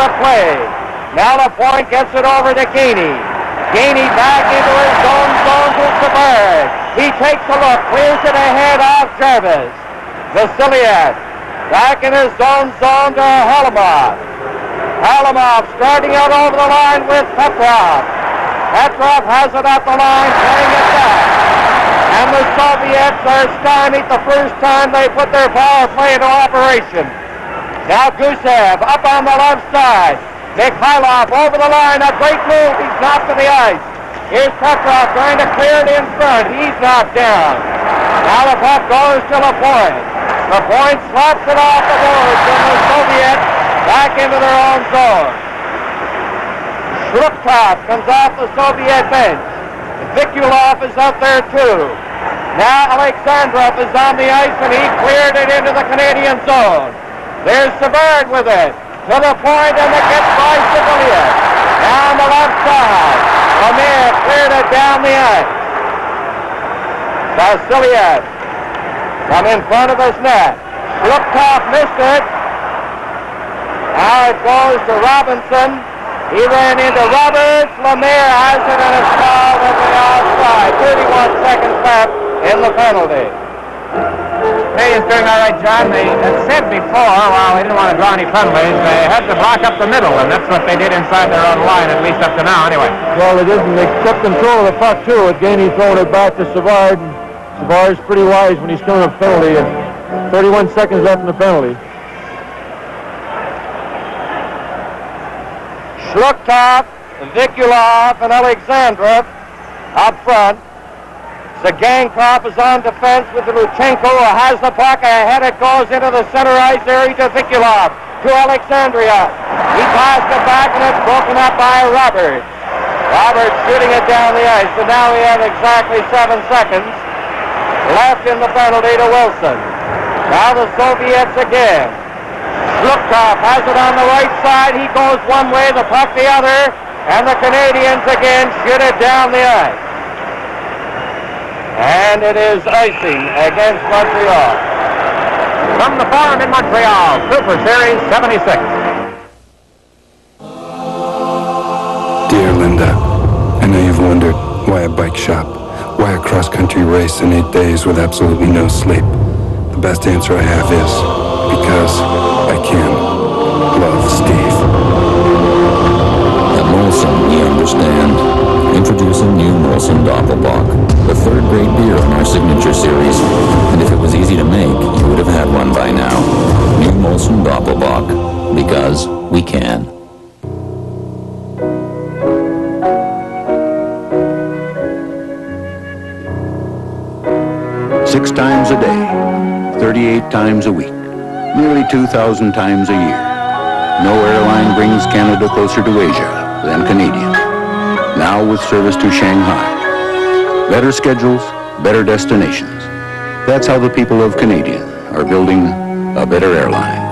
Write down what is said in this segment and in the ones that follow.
the play. Now LaPointe gets it over to Gainey. Gainey back into his zone to Savard. He takes a look, clears it ahead off Jarvis. Vasiliad back in his zone to Halimov. Halimov starting out over the line with Petrov. Petrov has it up the line, playing it back. And the Soviets are stymied the first time they put their power play into operation. Now Gusev up on the left side. Mikhailov over the line, a great move. He's knocked to the ice. Here's Petrov trying to clear it in front. He's knocked down. Now the puck goes to LaPointe. LaPointe slaps it off the boards, and the Soviets back into their own zone. Shrukov comes off the Soviet bench. Vikulov is out there too. Now Alexandrov is on the ice, and he cleared it into the Canadian zone. There's Savard with it. To the point, and it gets by Civilian. Down the left side. Lemire cleared it down the ice. Vasiliev from in front of his net. Shrukov missed it. Now it goes to Robinson. He ran into Roberts. Lemire has it, and it's fouled at the outside. 31 seconds left in the penalty. Canadians doing all right, John. They had said before, while they didn't want to draw any penalties, they had to block up the middle, and that's what they did inside their own line, at least up to now, anyway. Well, they didn't. They kept control of the puck, too, with Gainey throwing it back to Savard. Savard's pretty wise when he's killing a penalty, and 31 seconds left in the penalty. Shrukov, Vikulov, and Alexandrov up front. Zagankov is on defense with Luchenko, who has the puck. Ahead it goes into the center ice area to Vikulov, to Alexandria. He passed it back, and it's broken up by Roberts. Roberts shooting it down the ice, and now we have exactly 7 seconds left in the penalty to Wilson. Now the Soviets again. Shrukov has it on the right side. He goes one way, the puck the other, and the Canadians again shoot it down the ice. And it is icing against Montreal. From the farm in Montreal, Super Series 76. Dear Linda, I know you've wondered why a bike shop, why a cross-country race in 8 days with absolutely no sleep. The best answer I have is because I can love Steve. At Molson, we understand. Introducing new Molson Doppelbock, the third great beer in our signature series. And if it was easy to make, you would have had one by now. New Molson Doppelbock, because we can. Six times a day, 38 times a week, nearly 2,000 times a year. No airline brings Canada closer to Asia than Canadian. Now with service to Shanghai. Better schedules, better destinations. That's how the people of Canadian are building a better airline.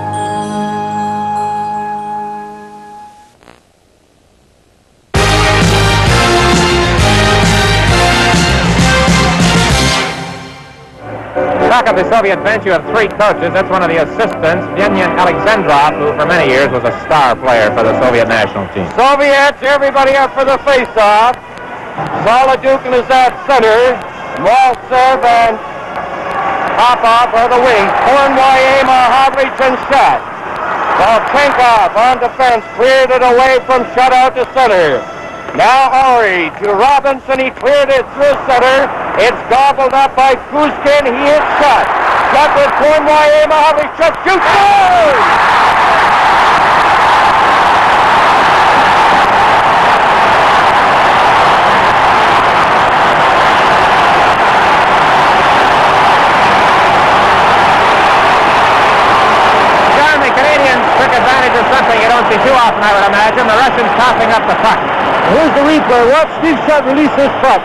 Back of the Soviet bench, you have 3 coaches. That's one of the assistants, Denis Alexandrov, who for many years was a star player for the Soviet national team. Soviets, everybody up for the face-off. Zolodukin is at center. Maltsev and Popov are the wings. Kornway, Mahavlich, and Shat. Volchenkov on defense, cleared it away from shutout to center. Now Ori to Robinson. He cleared it through center. It's gobbled up by Kuzkin. He hits shot. Shot with Kornway, Mahavlich, shot, shoots, goal! Something you don't see too often, I would imagine. The Russians coughing up the puck. Here's the replay. Watch Steve Shutt release this puck.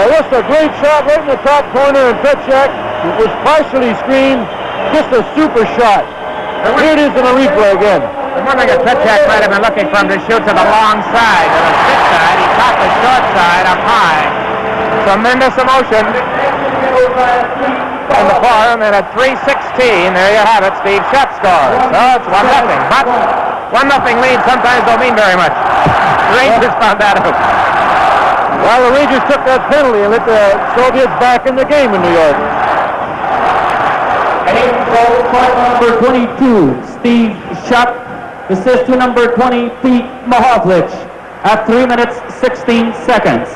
That's a great shot right in the top corner, and Petchak was partially screened. Just a super shot. Here it is in the replay again. I'm wondering if Petchak might have been looking for him to shoot to the long side, to the stick side. He caught the short side up high. Tremendous emotion in the farm, and at 3:16, there you have it. Steve Shutt scores. So it's 1-0. But 1-0 lead sometimes don't mean very much. The Rangers found that out. Well, the Rangers took that penalty and let the Soviets back in the game in New York. Number 22, Steve Shutt. Assist to number 20, Pete Mahovlich at 3 minutes, 16 seconds.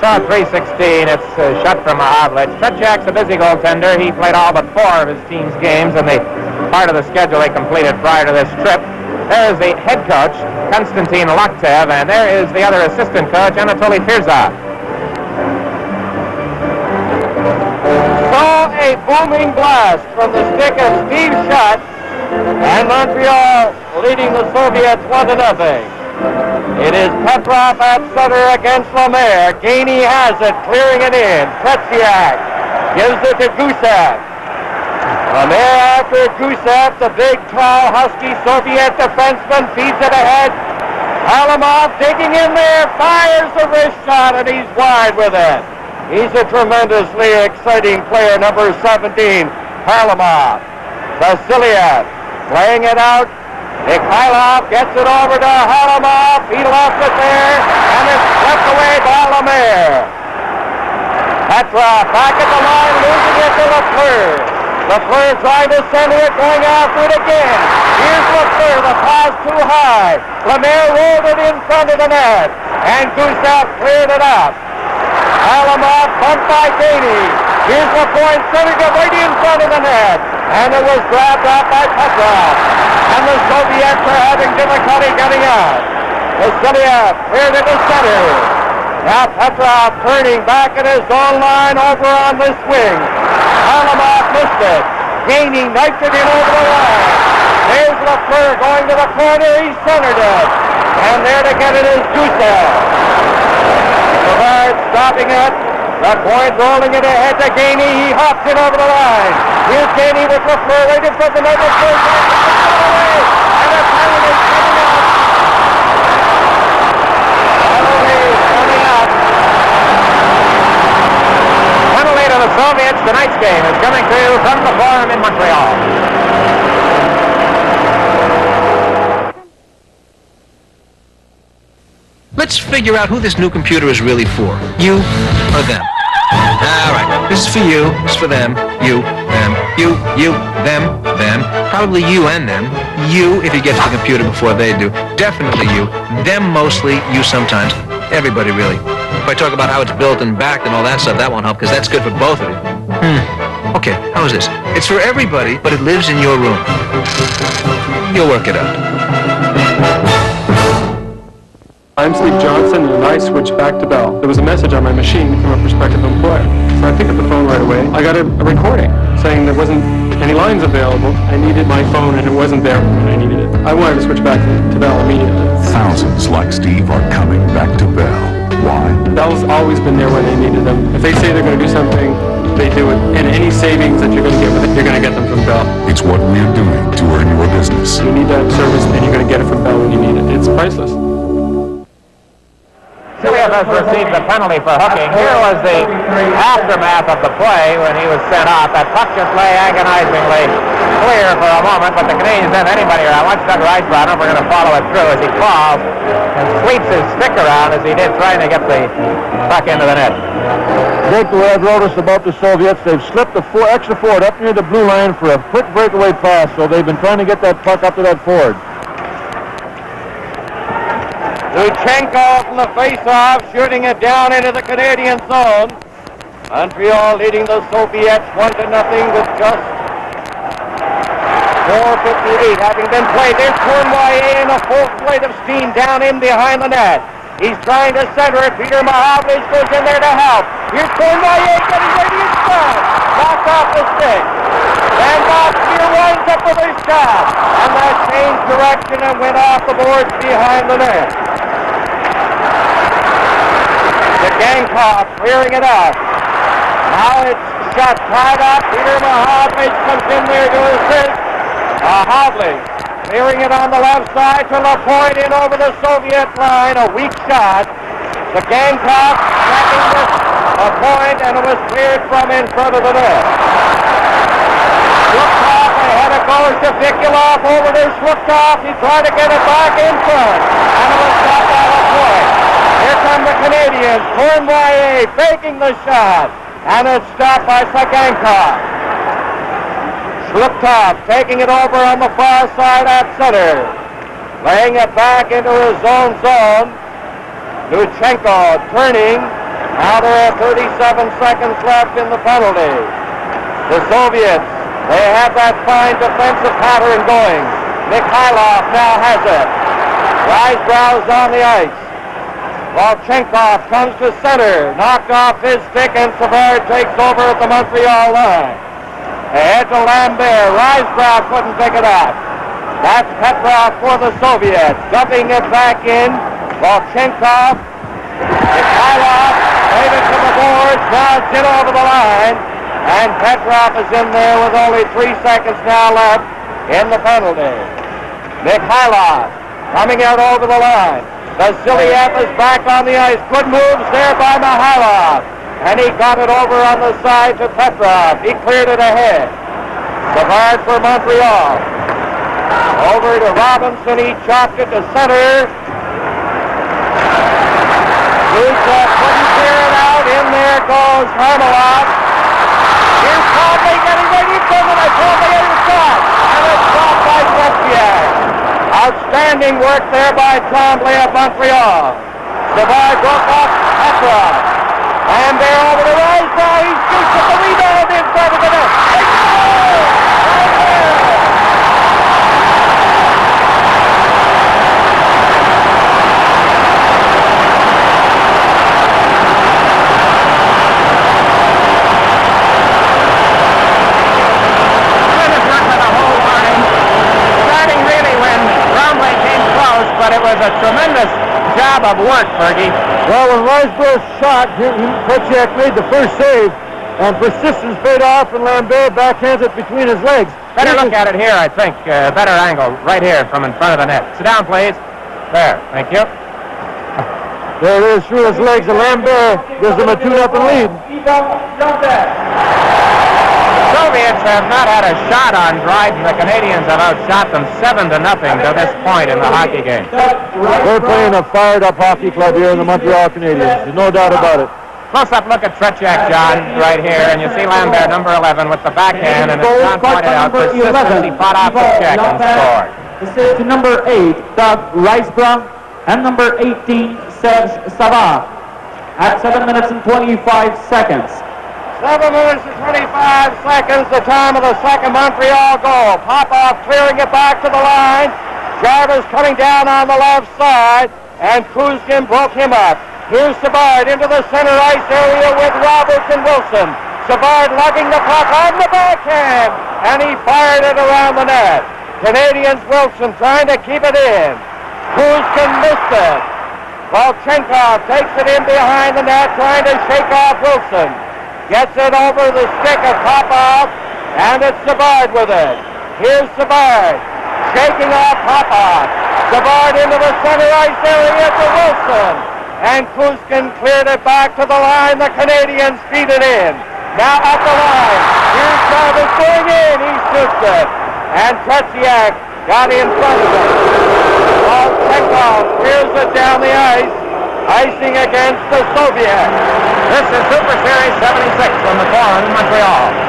Saw 3:16. It's Shutt from Mahovlich. Tretiak's a busy goaltender. He played all but 4 of his team's games in the part of the schedule they completed prior to this trip. There is the head coach, Konstantin Loktev, and there is the other assistant coach, Anatoly Firzov. Saw a booming blast from the stick of Steve Shutt, and Montreal leading the Soviets 1-0. It is Petrov at center against Lemaire. Gainey has it, clearing it in. Tretiak gives it to Gusev. Lemaire after Gusev, the big, tall, husky Soviet defenseman, feeds it ahead. Harlamov digging in there, fires the wrist shot, and he's wide with it. He's a tremendously exciting player, number 17, Harlamov. Vasiliev playing it out. Mikhailov gets it over to Harlamov. He lost it there, and it's swept away by Lemaire. Petrov back at the line, losing it to Lafleur. Lafleur trying to center it, going after it again. Here's Lafleur, the pass too high. Lemaire rolled it in front of the net, and Gusev cleared it up. Harlamov bumped by Gainey. Here's Lapointe centering it right in front of the net, and it was grabbed out by Petrov. And the Soviets are having difficulty getting out. Vasiliev cleared into center. Now Petrov turning back at his own line over on this wing. Harlamov missed it. Gainey knifed it in over the line. There's Lafleur going to the corner. He centered it. And there to get it is Gusev. Savard stopping it. Lapointe rolling it ahead to Gainey. He hops it over the line. Here's Gainey with Lafleur right in front of the net. Lafleur takes it away. And a penalty coming up. Penalty to the Soviets. Tonight's game is coming to you from the Forum in Montreal. Let's figure out who this new computer is really for. You or them? All right. This is for you. This is for them. You, them. You, them. Probably you and them. You if you get to the computer before they do. Definitely you. Them mostly. You sometimes. Everybody really. If I talk about how it's built and backed and all that stuff, that won't help because that's good for both of you. Okay, how is this? It's for everybody, but it lives in your room. You'll work it out. I'm Steve Johnson, and I switched back to Bell. There was a message on my machine from a prospective employer. So I picked up the phone right away. I got a recording saying there wasn't any lines available. I needed my phone, and it wasn't there when I needed it. I wanted to switch back to Bell immediately. Thousands like Steve are coming back to Bell. Why? Bell's always been there when they needed them. If they say they're going to do something, they do it. And any savings that you're going to get with it, you're going to get them from Bell. It's what we're doing to earn your business. You need that service, and you're going to get it from Bell when you need it. It's priceless. Vasiliev has received the penalty for hooking. Here was the aftermath of the play when he was sent off. That puck just lay agonizingly clear for a moment, but the Canadiens didn't have anybody around. Watch Doug Rice run. We're going to follow it through as he falls and sweeps his stick around as he did trying to get the puck into the net. Jake, the way I've noticed about the Soviets, they've slipped the extra forward up near the blue line for a quick breakaway pass, so they've been trying to get that puck up to that forward. Luchenko from the face-off, shooting it down into the Canadian zone. Montreal leading the Soviets 1-0 with just 4:58 having been played. There's Cournoyer in a full flight of steam down in behind the net. He's trying to center it. Peter Mahovlich goes in there to help. Here's Cournoyer getting ready to shot. Knocked off the stick. Van Boxmeer winds up with his shot. And that changed direction and went off the boards behind the net. The Gamecock clearing it out. Now it's shot tied up. Peter Mahovlich comes in there to assist. Mahovlich clearing it on the left side to Lapointe in over the Soviet line. A weak shot. The Gamecock tracking this Lapointe, and it was cleared from in front of the net. Look off ahead of goes to Vikulov over to Schluchthoff. He tried to get it back in front. And it was stopped by LaPointe. Here come the Canadiens. Cournoyer faking the shot. And it's stopped by Sagankov. Schluchthoff taking it over on the far side at center. Laying it back into his own zone. Luchenko turning. Now there are 37 seconds left in the penalty. The Soviets, they have that fine defensive pattern going. Mikhailov now has it. Risebrough's on the ice. Volchenkov comes to center. Knocked off his stick, and Savard takes over at the Montreal line. Ahead to Lambert. Risebrough couldn't pick it up. That's Petrov for the Soviets. Dumping it back in. Volchenkov. Mikhailov. Played it to the boards. Now it's in over the line. And Petrov is in there with only 3 seconds now left in the penalty. Mikhailov coming out over the line. Vasiliev is back on the ice. Good moves there by Mikhailov. And he got it over on the side to Petrov. He cleared it ahead. Savard for Montreal. Over to Robinson. He chopped it to center. Khrushchev couldn't clear it out. In there goes Harmelov. Here's Trombley getting ready for the Trombley shot. And it's stopped by Tretiak. Outstanding work there by Trombley of Montreal. Savard broke off Petrov. And they're over the right side. He shoots at the rebound in front of the net. It's a goal! Right there! But it was a tremendous job of work, Fergie. Well, when Risebrough shot, Tretiak made the first save, and persistence paid off, and Lambert backhands it between his legs. Better look at it here, I think. Better angle, right here from in front of the net. Sit down, please. There, thank you. There it is through his legs, and Lambert gives him a 2-0 lead. Soviets have not had a shot on Dryden. The Canadiens have outshot them 7-0 to this point in the hockey game. They're playing a fired-up hockey club here in the Montreal Canadiens. There's no doubt about it. Close-up look at Tretiak, John, right here, and you see Lambert, number 11, with the backhand, and as John pointed out, persistence, he fought off the check and scored. This is to number 8, Doug Risebrough, and number 18, Serge Savard, at 7 minutes and 25 seconds. 7 minutes and 25 seconds, the time of the second Montreal goal. Popov clearing it back to the line. Jarvis coming down on the left side, and Kuzkin broke him up. Here's Savard into the center ice area with Roberts and Wilson. Savard lugging the puck on the backhand, and he fired it around the net. Canadiens Wilson trying to keep it in. Kuzkin missed it. Volchenkov takes it in behind the net, trying to shake off Wilson. Gets it over the stick of Popov, and it's Savard with it. Here's Savard, shaking off Popov. Savard into the center ice area to Wilson. And Kuzkin cleared it back to the line. The Canadiens feed it in. Now up the line. Here's Jarvis going in. He shoots it. And Tretiak got in front of it. Volchenkov clears it down the ice. Icing against the Soviets. This is Super Series 76 from the Forum, Montreal.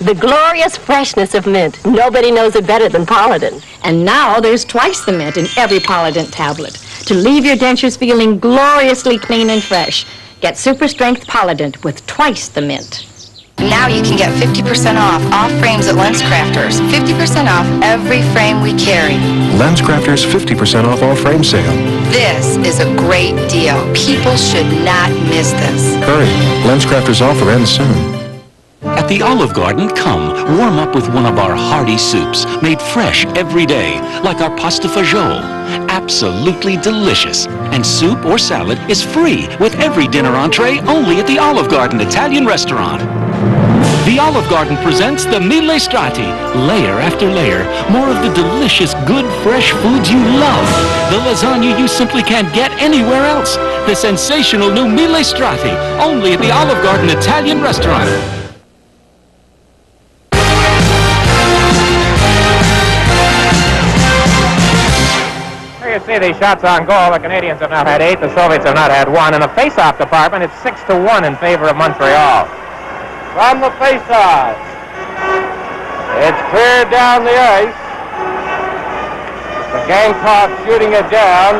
The glorious freshness of mint. Nobody knows it better than Polident. And now there's twice the mint in every Polident tablet to leave your dentures feeling gloriously clean and fresh. Get super strength Polident with twice the mint. Now you can get 50% off all frames at LensCrafters. 50% off every frame we carry. LensCrafters 50% off all frame sale. This is a great deal. People should not miss this. Hurry, LensCrafters offer ends soon. At the Olive Garden, come warm up with one of our hearty soups, made fresh every day, like our pasta fagioli. Absolutely delicious. And soup or salad is free with every dinner entree only at the Olive Garden Italian restaurant. The Olive Garden presents the Mille Strati, layer after layer, more of the delicious, good, fresh foods you love. The lasagna you simply can't get anywhere else. the sensational new Mille Strati, only at the Olive Garden Italian restaurant. Here you see these shots on goal. The Canadiens have now had 8. The Soviets have not had 1. In the face-off department, it's 6-1 in favor of Montreal. From the face-off, it's cleared down the ice. The Gamecock shooting it down.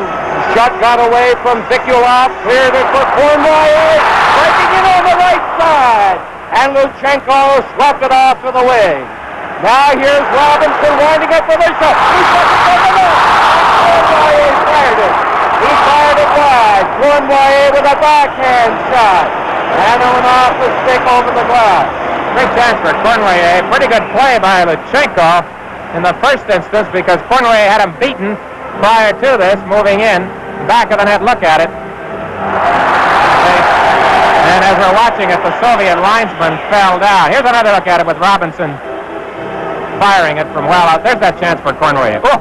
Shot got away from Vikulov. Cleared it for Cornwall. Breaking in on the right side. And Luchenko swept it off to the wing. Now here's Robinson winding up for the shot. He shot it from the net. Cornwall fired it. He fired it wide. Cornwall with a backhand shot. And it went off the stick over the glass. Big chance for Cornwall. Pretty good play by Luchenko in the first instance because Cornwall had him beaten prior to this, moving in. Back of the net, look at it. And as we're watching it, the Soviet linesman fell down. Here's another look at it with Robinson firing it from well out. There's that chance for Cornwall. Oh,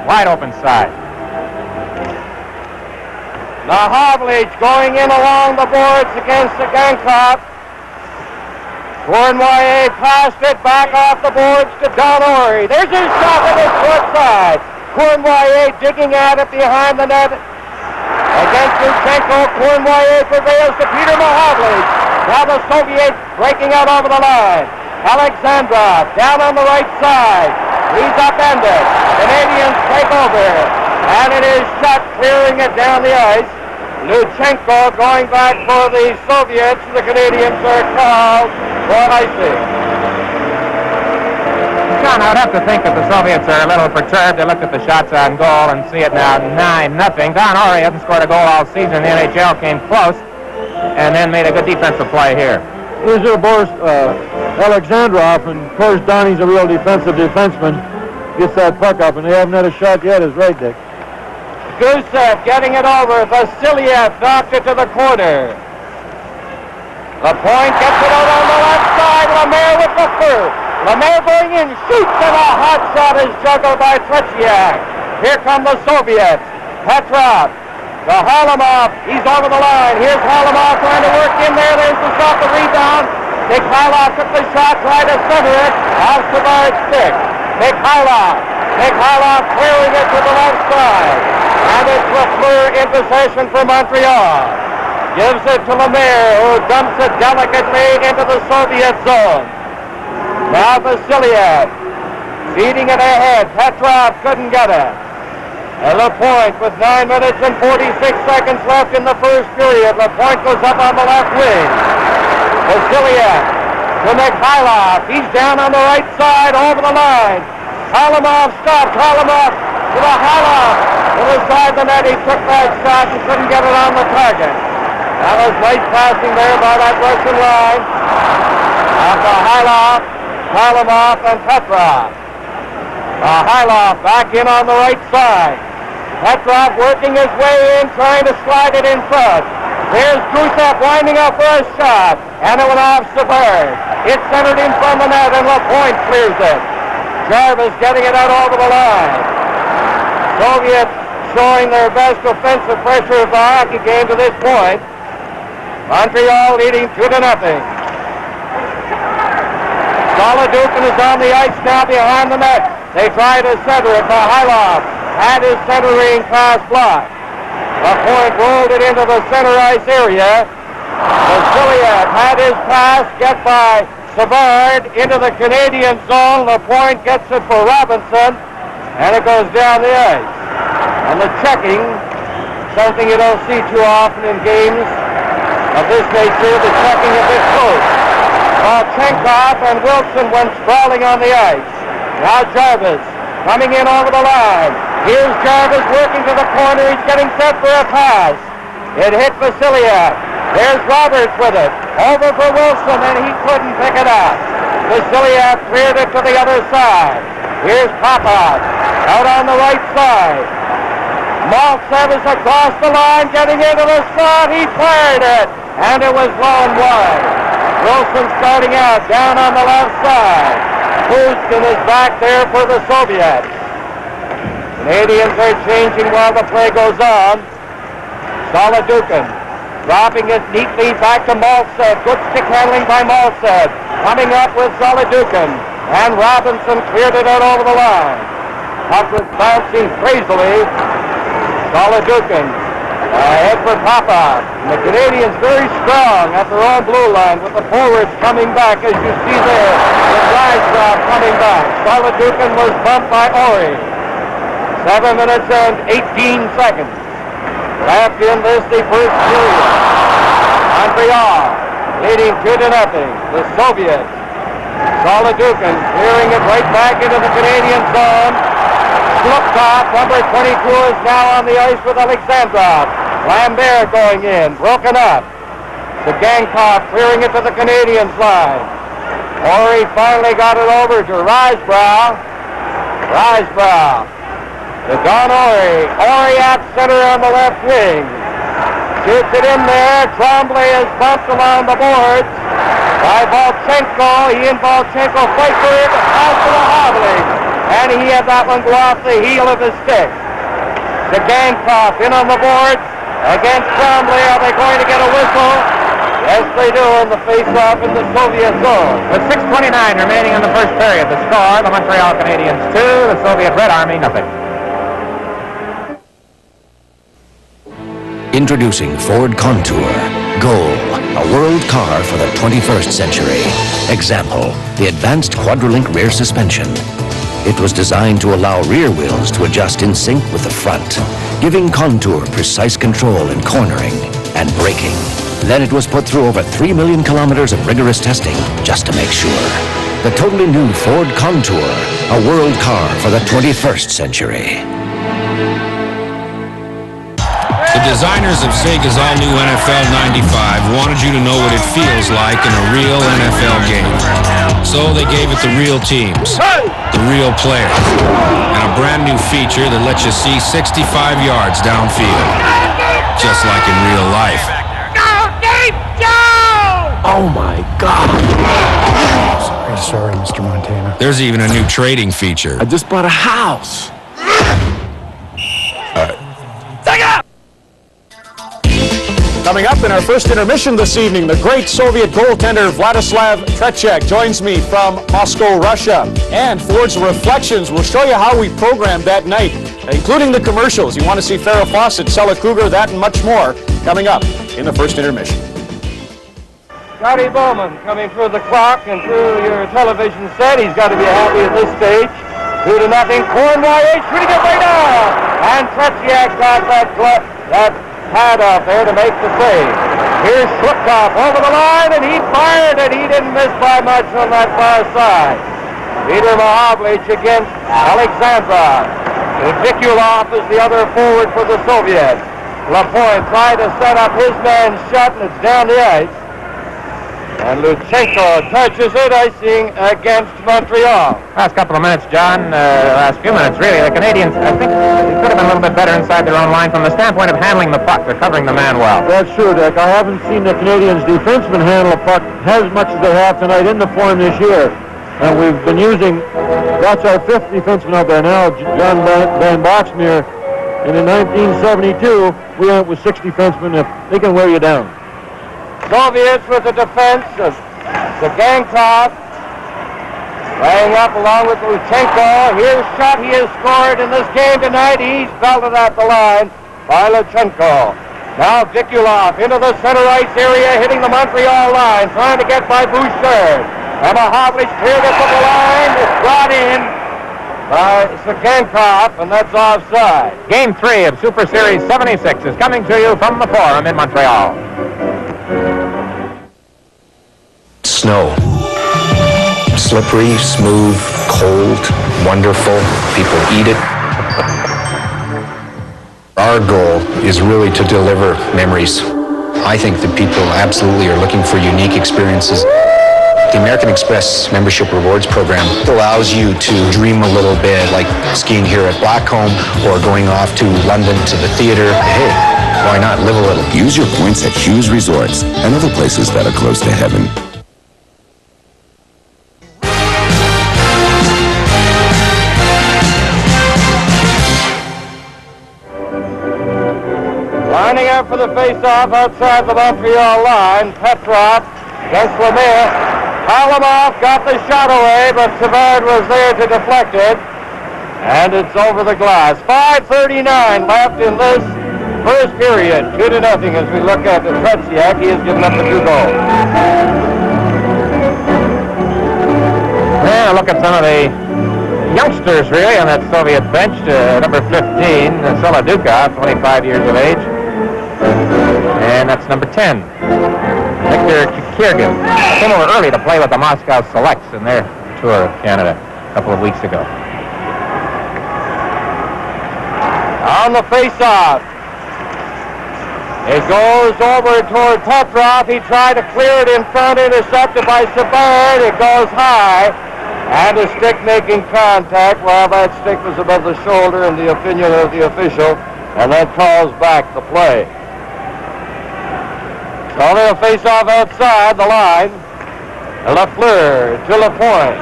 wide open side. Mahovlich going in along the boards against the Gamecock. Cornwall passed it back off the boards to Donori. There's his shot with his foot side. Cornwall digging at it behind the net. Against Luchenko, Cornwall prevails to Peter Mahovlich. Now the Soviets breaking out over the line. Alexandrov down on the right side. He's upended. Canadians take over. And it is shot clearing it down the ice. Luchenko going back for the Soviets. The Canadians are called for icing. John, I'd have to think that the Soviets are a little perturbed. They looked at the shots on goal and see it now 9-0. Don Horry hasn't scored a goal all season. The NHL came close and then made a good defensive play here. Here's their Boris Alexandrov, and of course Donnie's a real defensive defenseman. Gets that puck up, and they haven't had a shot yet, is right, Dick. Gusev getting it over. Vasiliev knocked it to the corner. The point gets it out on the left side. Lemaire with the first. Lemaire going in, shoots, and a hot shot is juggled by Tretiak. Here come the Soviets. Petrov to Harlamov. He's over the line. Here's Harlamov trying to work in there. There's the shot, the rebound. Mikhailov took the shot, tried to center it. Off Savard's stick. Mikhailov clearing it to the left side. And it's Lafleur in possession for Montreal. Gives it to Lemaire, who dumps it delicately into the Soviet zone. Now Vasiliev feeding it ahead. Petrov couldn't get it. And LaPointe with 9 minutes and 46 seconds left in the first period. LaPointe goes up on the left wing. Vasiliev to Mikhailov. He's down on the right side over the line. Harlamov stopped. Harlamov to the Harlov. To the side of the net. He took that shot and couldn't get it on the target. That was late passing there by that Russian line. After Harlamov and Petrov. Harlov back in on the right side. Petrov working his way in, trying to slide it in front. Here's Gusev winding up for a shot. And it went off Savard. It's centered in from the net, and LaPointe clears it. Jarvis getting it out over the line. Soviets showing their best offensive pressure of the hockey game to this point. Montreal leading 2-0. Solidukin is on the ice now behind the net. They try to center it. Mikhailov had his centering pass blocked. LaPointe rolled it into the center ice area. Vasiliev had his pass get by Savard into the Canadian zone. LaPointe gets it for Robinson, and it goes down the ice. And the checking, something you don't see too often in games of this nature, the checking a bit close. Chenkov and Wilson went sprawling on the ice. Now Jarvis coming in over the line. Here's Jarvis working to the corner. He's getting set for a pass. It hit Vasiliev. There's Roberts with it. Over for Wilson, and he couldn't pick it up. Vasiliev cleared it to the other side. Here's Popov out on the right side. Maltsev is across the line, getting into the slot. He fired it, and it was low and wide. Wilson starting out down on the left side. Houston is back there for the Soviets. Canadians are changing while the play goes on. Solidukin dropping it neatly back to Malsed. Good stick handling by Malsed. Coming up with Solidukin. And Robinson cleared it out over the line. Puck was bouncing crazily. Solidukin ahead for Popov. The Canadians very strong at their own blue line with the forwards coming back, as you see there. With Rysdorf coming back. Solidukin was bumped by Ori. 7 minutes and 18 seconds. Left in this the first period. Montreal leading 2-0. The Soviets. Solidukin clearing it right back into the Canadian zone. Slupkov, number 22, is now on the ice with Alexandrov. Lambert going in, broken up. Sagankov clearing it to the Canadians line. Ori finally got it over to Risebrow. Risebrow to Don Ori. Ori at center on the left wing. Shoots it in there. Tremblay is bumped along the boards by Volchenko. He and Volchenko fight for it out to the Havlik. And he had that one go off the heel of his stick. Sagankov in on the boards against Tremblay. Are they going to get a whistle? Yes, they do in the face-off in the Soviet zone. With 6:29 remaining in the first period, the score, the Montreal Canadiens 2, the Soviet Red Army nothing. Introducing Ford Contour. Goal, a world car for the 21st century. Example, the advanced quadrillink rear suspension. It was designed to allow rear wheels to adjust in sync with the front, giving Contour precise control in cornering and braking. Then it was put through over 3 million kilometers of rigorous testing just to make sure. The totally new Ford Contour, a world car for the 21st century. The designers of Sega's all-new NFL 95 wanted you to know what it feels like in a real NFL game. So they gave it the real teams, the real players, and a brand new feature that lets you see 65 yards downfield, just like in real life. Oh my God. Sorry, Mr. Montana. There's even a new trading feature. I just bought a house. Coming up in our first intermission this evening, the great Soviet goaltender Vladislav Tretiak joins me from Moscow, Russia. And Ford's Reflections will show you how we programmed that night, including the commercials. You want to see Farrah Fawcett, Sella Cougar, that and much more coming up in the first intermission. Scotty Bowman coming through the clock and through your television set. He's got to be happy at this stage. 2-0. Cornwall shooting it right now. And Tretiak got that pad off there to make the save. Here's Slupkov over the line, and he fired it. He didn't miss by much on that far side. Peter Mahavlich against Alexandrov. Vikulov is the other forward for the Soviets. Lapointe tried to set up his man shut, and it's down the ice. And Luchenko touches it, icing against Montreal. Last couple of minutes, John, last few minutes, really. The Canadiens, I think, could have been a little bit better inside their own line from the standpoint of handling the puck. They're covering the man well. That's true, Dick. I haven't seen the Canadiens defensemen handle a puck as much as they have tonight in the form this year. And we've been using, that's our fifth defenseman out there now, John Van Boxmeer. And in 1972, we went with 6 defensemen. If they can wear you down. Soviets with the defense of Sagankov. Laying up along with Luchenko. Here's shot. He has scored in this game tonight. He's belted at the line by Luchenko. Now Vikulov into the center ice area, hitting the Montreal line, trying to get by Bouchard. And Mahavlich cleared it from the line. It's brought in by Sagankov, and that's offside. Game 3 of Super Series 76 is coming to you from the Forum in Montreal. Snow. Slippery, smooth, cold, wonderful. People eat it. Our goal is really to deliver memories. I think that people absolutely are looking for unique experiences. The American Express membership rewards program allows you to dream a little bit, like skiing here at Blackcomb or going off to London to the theater. Hey, why not live a little? Use your points at Hughes Resorts and other places that are close to heaven. Lining there for the face-off outside the Montreal line. Petrov against Lemire. Halamov got the shot away, but Savard was there to deflect it. And it's over the glass. 5:39 left in this first period. 2-0 as we look at the Tretiak. He has given up the 2 goals. Yeah, look at some of the youngsters, really, on that Soviet bench. Number 15, Solodukov, 25 years of age. And that's number 10, Viktor Kikirgin. Came over early to play with the Moscow Selects in their tour of Canada a couple of weeks ago. On the face-off. It goes over toward Petrov. He tried to clear it in front, intercepted by Savard. It goes high. And a stick making contact while that stick was above the shoulder in the opinion of the official, and that calls back the play. So they'll face off outside the line. Lafleur to Lapointe.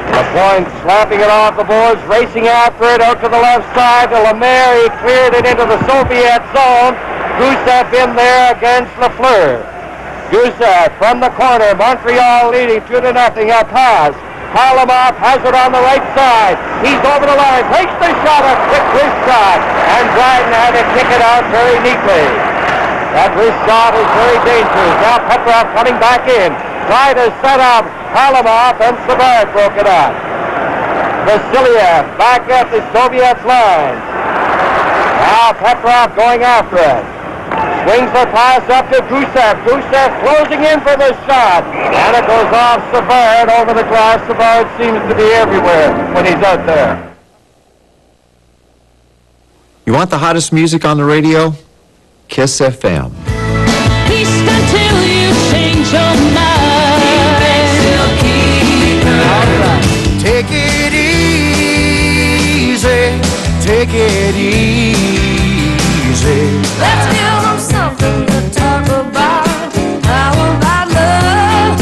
Lapointe slapping it off the boards, racing after it out to the left side to Lemire. He cleared it into the Soviet zone. Gusev in there against Lafleur. Gusev from the corner, Montreal leading 2-0, a pass. Halamov has it on the right side. He's over the line, takes the shot, a quick wrist shot, and Dryden had to kick it out very neatly. That wrist shot is very dangerous. Now Petrov coming back in, tried to set up Halamov, and Savard broke it up. Vasiliev back at the Soviets line. Now Petrov going after it. Swings the pass up to Gusev. Gusev closing in for the shot. And it goes off Savard over the glass. Savard seems to be everywhere when he's out there. You want the hottest music on the radio? Kiss FM. Peace until you change your mind. Take it easy. Take it easy. Let's give them something to talk about. How about love?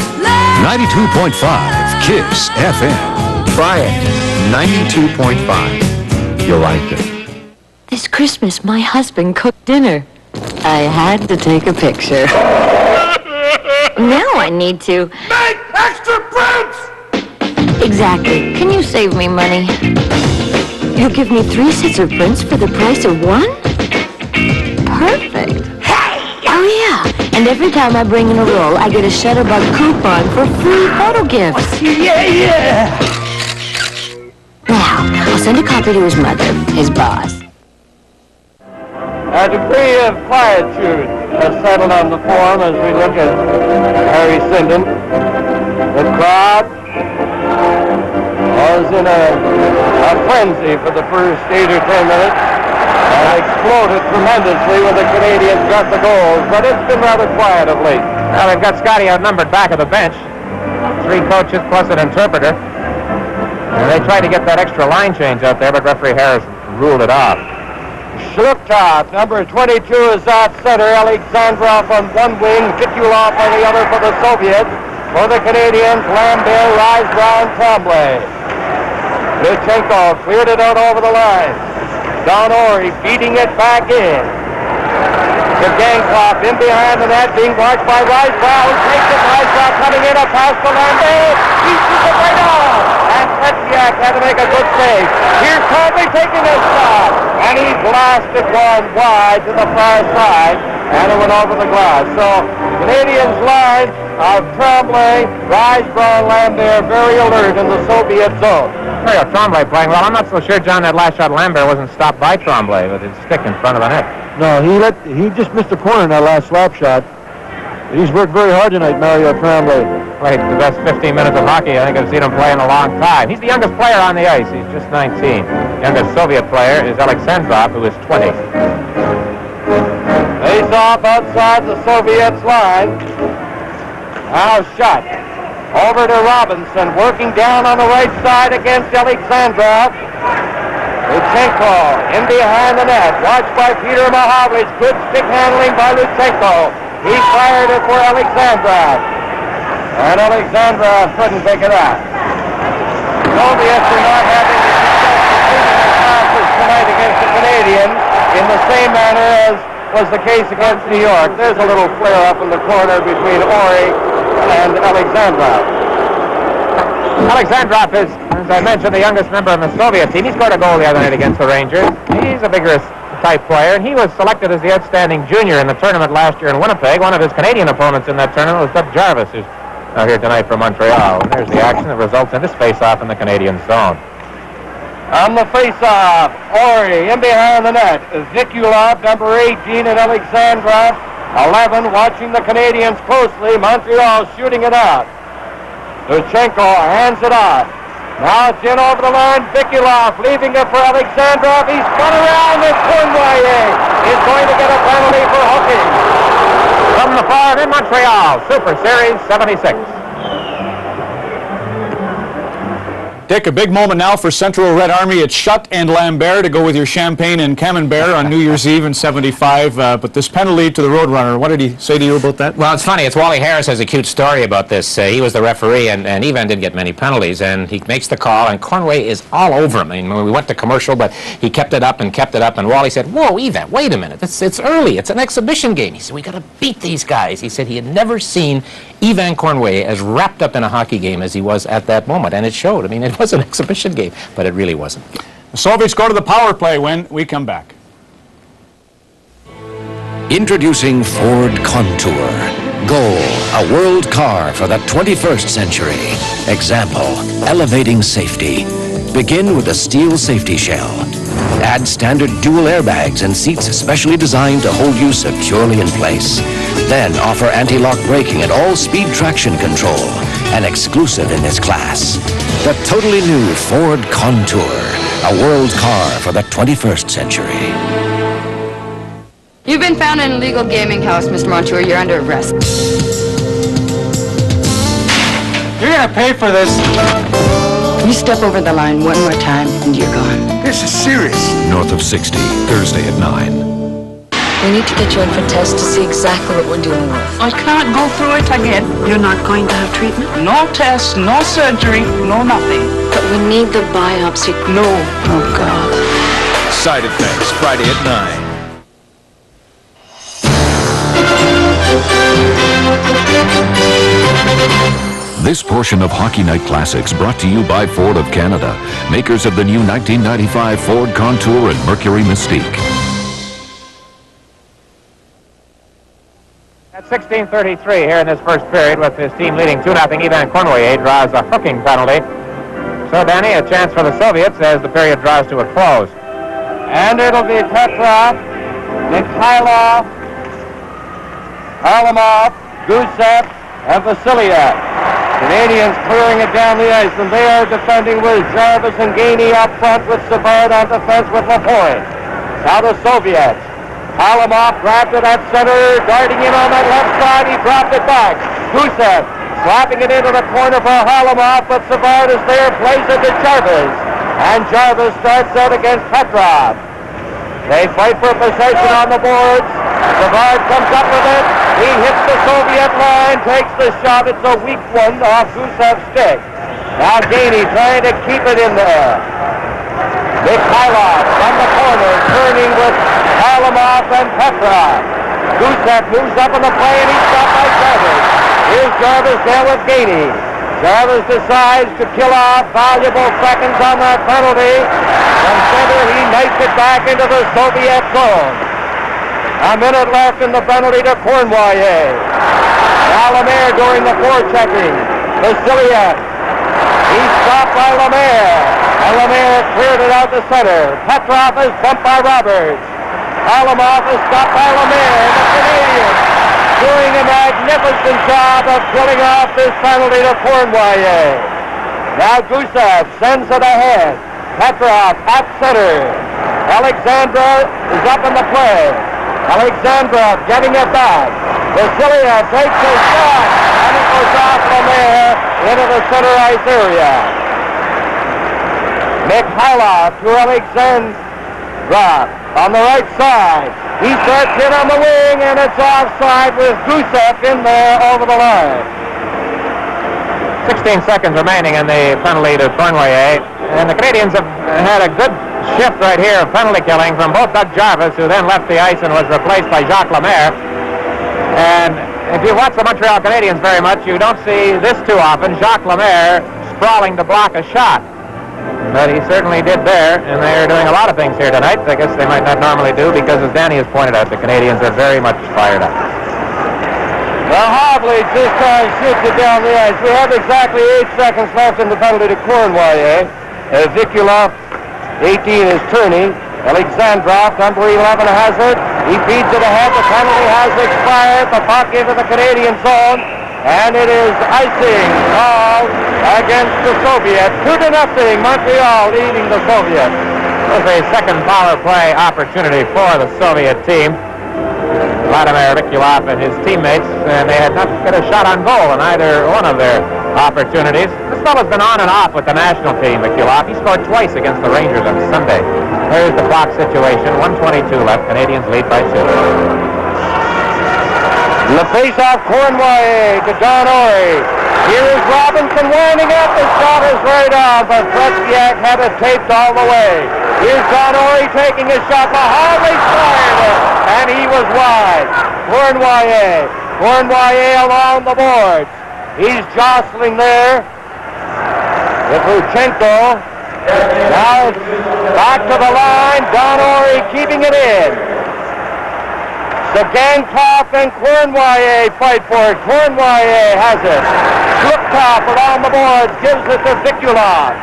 92.5 Kiss FM. Try it. 92.5. You'll like it. This Christmas, my husband cooked dinner. I had to take a picture. Now I need to make extra prints! Exactly. Can you save me money? You'll give me 3 sets of prints for the price of 1? Perfect. Oh, yeah. And every time I bring in a roll, I get a Shutterbug coupon for free photo gifts. Yeah! Now, I'll send a copy to his mother, his boss. A degree of quietude has settled on the forum as we look at Harry Sinden. The crowd was in a frenzy for the first 8 or 10 minutes and exploded tremendously when the Canadiens got the goals, but it's been rather quiet of late. Well, they've got Scotty outnumbered back of the bench. 3 coaches plus an interpreter. And they tried to get that extra line change out there, but referee Harris ruled it off. Shlukov, number 22, is at center. Alexandrov on one wing, Kitulov on the other for the Soviets. For the Canadiens, Lambert, Rise, Brown, Tremblay. Luchenko cleared it out over the line. Don Orey feeding it back in. The Gangclough in behind the net, being marked by Rise, Brown. Takes it, Rise, Brown coming in, a pass to Lambert. He shoots it right off. And Tretiak had to make a good save. Here's Tremblay taking a shot. And he blasted one wide to the far side, and it went over the glass. So, Canadiens line of Tremblay, Rise, Brown, Lambert, very alert in the Soviet zone. Mario Tremblay playing well. I'm not so sure, John, that last shot Lambert wasn't stopped by Tremblay with his stick in front of the net. No, he just missed the corner in that last slap shot. He's worked very hard tonight, Mario Tremblay. Played the best 15 minutes of hockey I think I've seen him play in a long time. He's the youngest player on the ice. He's just 19. Youngest Soviet player is Alexandrov, who is 20. Face off outside the Soviets line. Now shot. Over to Robinson, working down on the right side against Alexandrov. Luchenko in behind the net, watched by Peter Mahovlich. Good stick handling by Luchenko. He fired it for Alexandrov. And Alexandrov couldn't pick it up. Soviets are not having the success of passes tonight against the Canadiens in the same manner as was the case against New York. There's a little flare up in the corner between Ori and Alexandrov. Alexandrov is, as I mentioned, the youngest member of the Soviet team. He scored a goal the other night against the Rangers. He's a vigorous type player, and he was selected as the outstanding junior in the tournament last year in Winnipeg. One of his Canadian opponents in that tournament was Doug Jarvis, who's out here tonight from Montreal. And there's the action that results in this face-off in the Canadian zone. On the face-off, Ori in behind the net. Vikulov, number 18, and Alexandrov, 11, watching the Canadians closely. Montreal shooting it out. Luchenko hands it off. Now it's in over the line. Vikulov leaving it for Alexandrov. He's spun around, and Cournoyer is going to get a penalty for hooking. From the farm in Montreal, Super Series 76. Dick, a big moment now for Central Red Army. It's Schutt and Lambert to go with your champagne and camembert on New Year's Eve in 75. But this penalty to the Roadrunner, what did he say to you about that? Well, it's funny. It's Wally Harris has a cute story about this. He was the referee, and Ivan didn't get many penalties, and he makes the call, and Conway is all over him. I mean, we went to commercial, but he kept it up, and Wally said, "Whoa, Ivan, wait a minute. It's early. It's an exhibition game." He said, "We got to beat these guys." He said he had never seen Ivan Conway as wrapped up in a hockey game as he was at that moment, and it showed. I mean, it was an exhibition game, but it really wasn't. The Soviets go to the power play when we come back. Introducing Ford Contour. Goal, a world car for the 21st century. Example, elevating safety. Begin with a steel safety shell. Add standard dual airbags and seats specially designed to hold you securely in place. Then offer anti-lock braking and all-speed traction control, an exclusive in this class. The totally new Ford Contour, a world car for the 21st century. You've been found in an illegal gaming house, Mr. Montour. You're under arrest. You're gonna pay for this. You step over the line one more time, and you're gone. This is serious. North of 60, Thursday at 9. We need to get you in for tests to see exactly what we're dealing with. I can't go through it again. You're not going to have treatment? No tests, no surgery, no nothing. But we need the biopsy. No. Oh, God. Side effects, Friday at 9. This portion of Hockey Night Classics brought to you by Ford of Canada, makers of the new 1995 Ford Contour and Mercury Mystique. At 16:33 here in this first period, with his team leading 2-0, Ivan Cournoyer draws a hooking penalty. So, Danny, a chance for the Soviets as the period draws to a close. And it'll be Petrov, Mikhailov, Harlamov, Gusev, and Vasilyev. Canadians clearing it down the ice, and they are defending with Jarvis and Gainey up front, with Savard on defense with Lapointe. Now the Soviets. Harlamov grabbed it at center, darting in on that left side. He dropped it back. Gusev slapping it into the corner for Harlamov, but Savard is there, plays it to Jarvis. And Jarvis starts out against Petrov. They fight for possession on the boards. Savard comes up with it. He hits the Soviet line, takes the shot. It's a weak one off Gusev's stick. Now Gainey trying to keep it in there. Mikhailov from the corner, turning with Harlamov and Petrov. Gusev moves up on the play, and he's stopped by Jarvis. Here's Jarvis there with Gainey. Jarvis decides to kill off valuable seconds on that penalty. From center, he knifes it back into the Soviet zone. A minute left in the penalty to Cournoyer. Now Lemaire doing the forechecking. Vasilyev. He's stopped by Lemaire. And Lemaire cleared it out to center. Petrov is bumped by Roberts. Harlamov is stopped by Lemaire. The Canadians doing a magnificent job of killing off this penalty to Cournoyer. Now Gusev sends it ahead. Petrov at center. Alexandra is up in the play. Alexandrov getting it back. Vasilyev takes a shot, and it goes off Lemaire into the center ice area. Mikhailov to Alexandrov on the right side. He starts in on the wing, and it's offside with Gusev in there over the line. 16 seconds remaining in the penalty to Cournoyer. And the Canadians have had a good shift right here of penalty killing from both Doug Jarvis, who then left the ice and was replaced by Jacques Lemaire. And if you watch the Montreal Canadiens very much, you don't see this too often, Jacques Lemaire sprawling to block a shot. But he certainly did there, and they're doing a lot of things here tonight. I guess they might not normally do, because as Danny has pointed out, the Canadiens are very much fired up. Well, Havlich this time shoots it down the ice. We have exactly 8 seconds left in the penalty to Cournoyer. Vikulov, 18, is turning. Alexandrov, number 11, has it. He feeds it ahead. The penalty has expired. The puck into the Canadian zone. And it is icing called against the Soviets. 2-0, Montreal leading the Soviets. It was a second power play opportunity for the Soviet team. Vladimir Vikulov and his teammates, and they had not got a shot on goal in either one of their opportunities. This fellow's been on and off with the national team, Vikulov. He scored twice against the Rangers on Sunday. There's the clock situation. 1:22 left. Canadiens lead by 2. The face-off, Cournoyer to Don Ory. Here is Robinson winding up. The shot is right on, but Tretiak had it taped all the way. Here's Don Ory taking a shot. Mahoney fired it, and he was wide. Cournoyer along the boards. He's jostling there with Luchenko. Now it's back to the line. Don Ory keeping it in. Sagankov and Cournoyer fight for it. Cournoyer has it. Sliptop along the boards, gives it to Vikulov.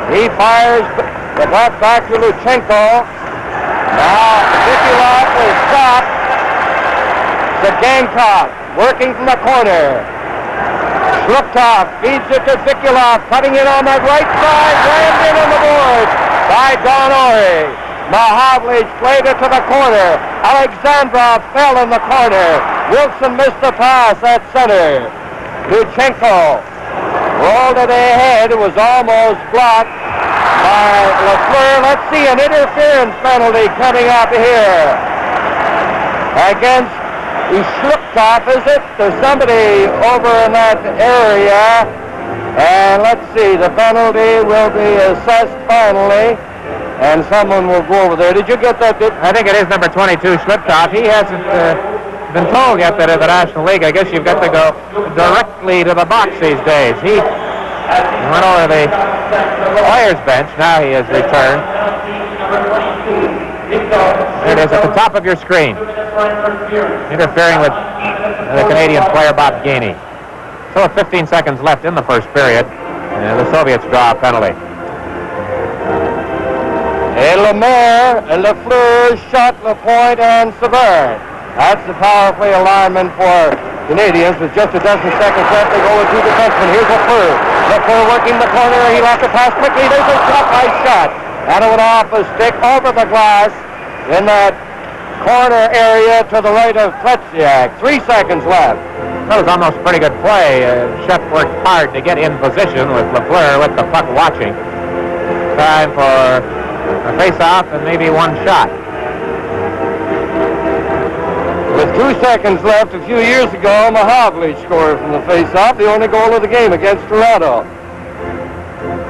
He fires the puck back to Luchenko. Now Vikulov will stop. Sagankov working from the corner. Sliptop feeds it to Vikulov, cutting in on that right side, rammed in on the boards by Don Ory. Mahavlich played it to the corner. Alexandrov fell in the corner. Wilson missed the pass at center. Luchenko rolled it ahead. It was almost blocked by Lafleur. Let's see an interference penalty coming up here against Shlupkov, is it? There's somebody over in that area. And let's see, the penalty will be assessed finally. And someone will go over there. Did you get that? I think it is number 22, Sliptop. He hasn't been told yet that in the National League, I guess you've got to go directly to the box these days. He went over the players' bench. Now he has returned. There it is at the top of your screen. Interfering with the Canadian player, Bob Gainey. So with 15 seconds left in the first period, the Soviets draw a penalty. And Lemaire and Lafleur shot LaPointe and Savard. That's the power play alignment for Canadiens with just a dozen seconds left. They go with 2 defensemen. Here's Lafleur. Lafleur working the corner. He left the pass quickly. There's a shot. Nice shot. And it went off a stick over the glass in that corner area to the right of Tretiak. 3 seconds left. That was almost a pretty good play. Shep worked hard to get in position with Lafleur with the puck watching. Time for a face-off and maybe one shot. With 2 seconds left, a few years ago, Mahavlich scored from the face-off, the only goal of the game against Toronto.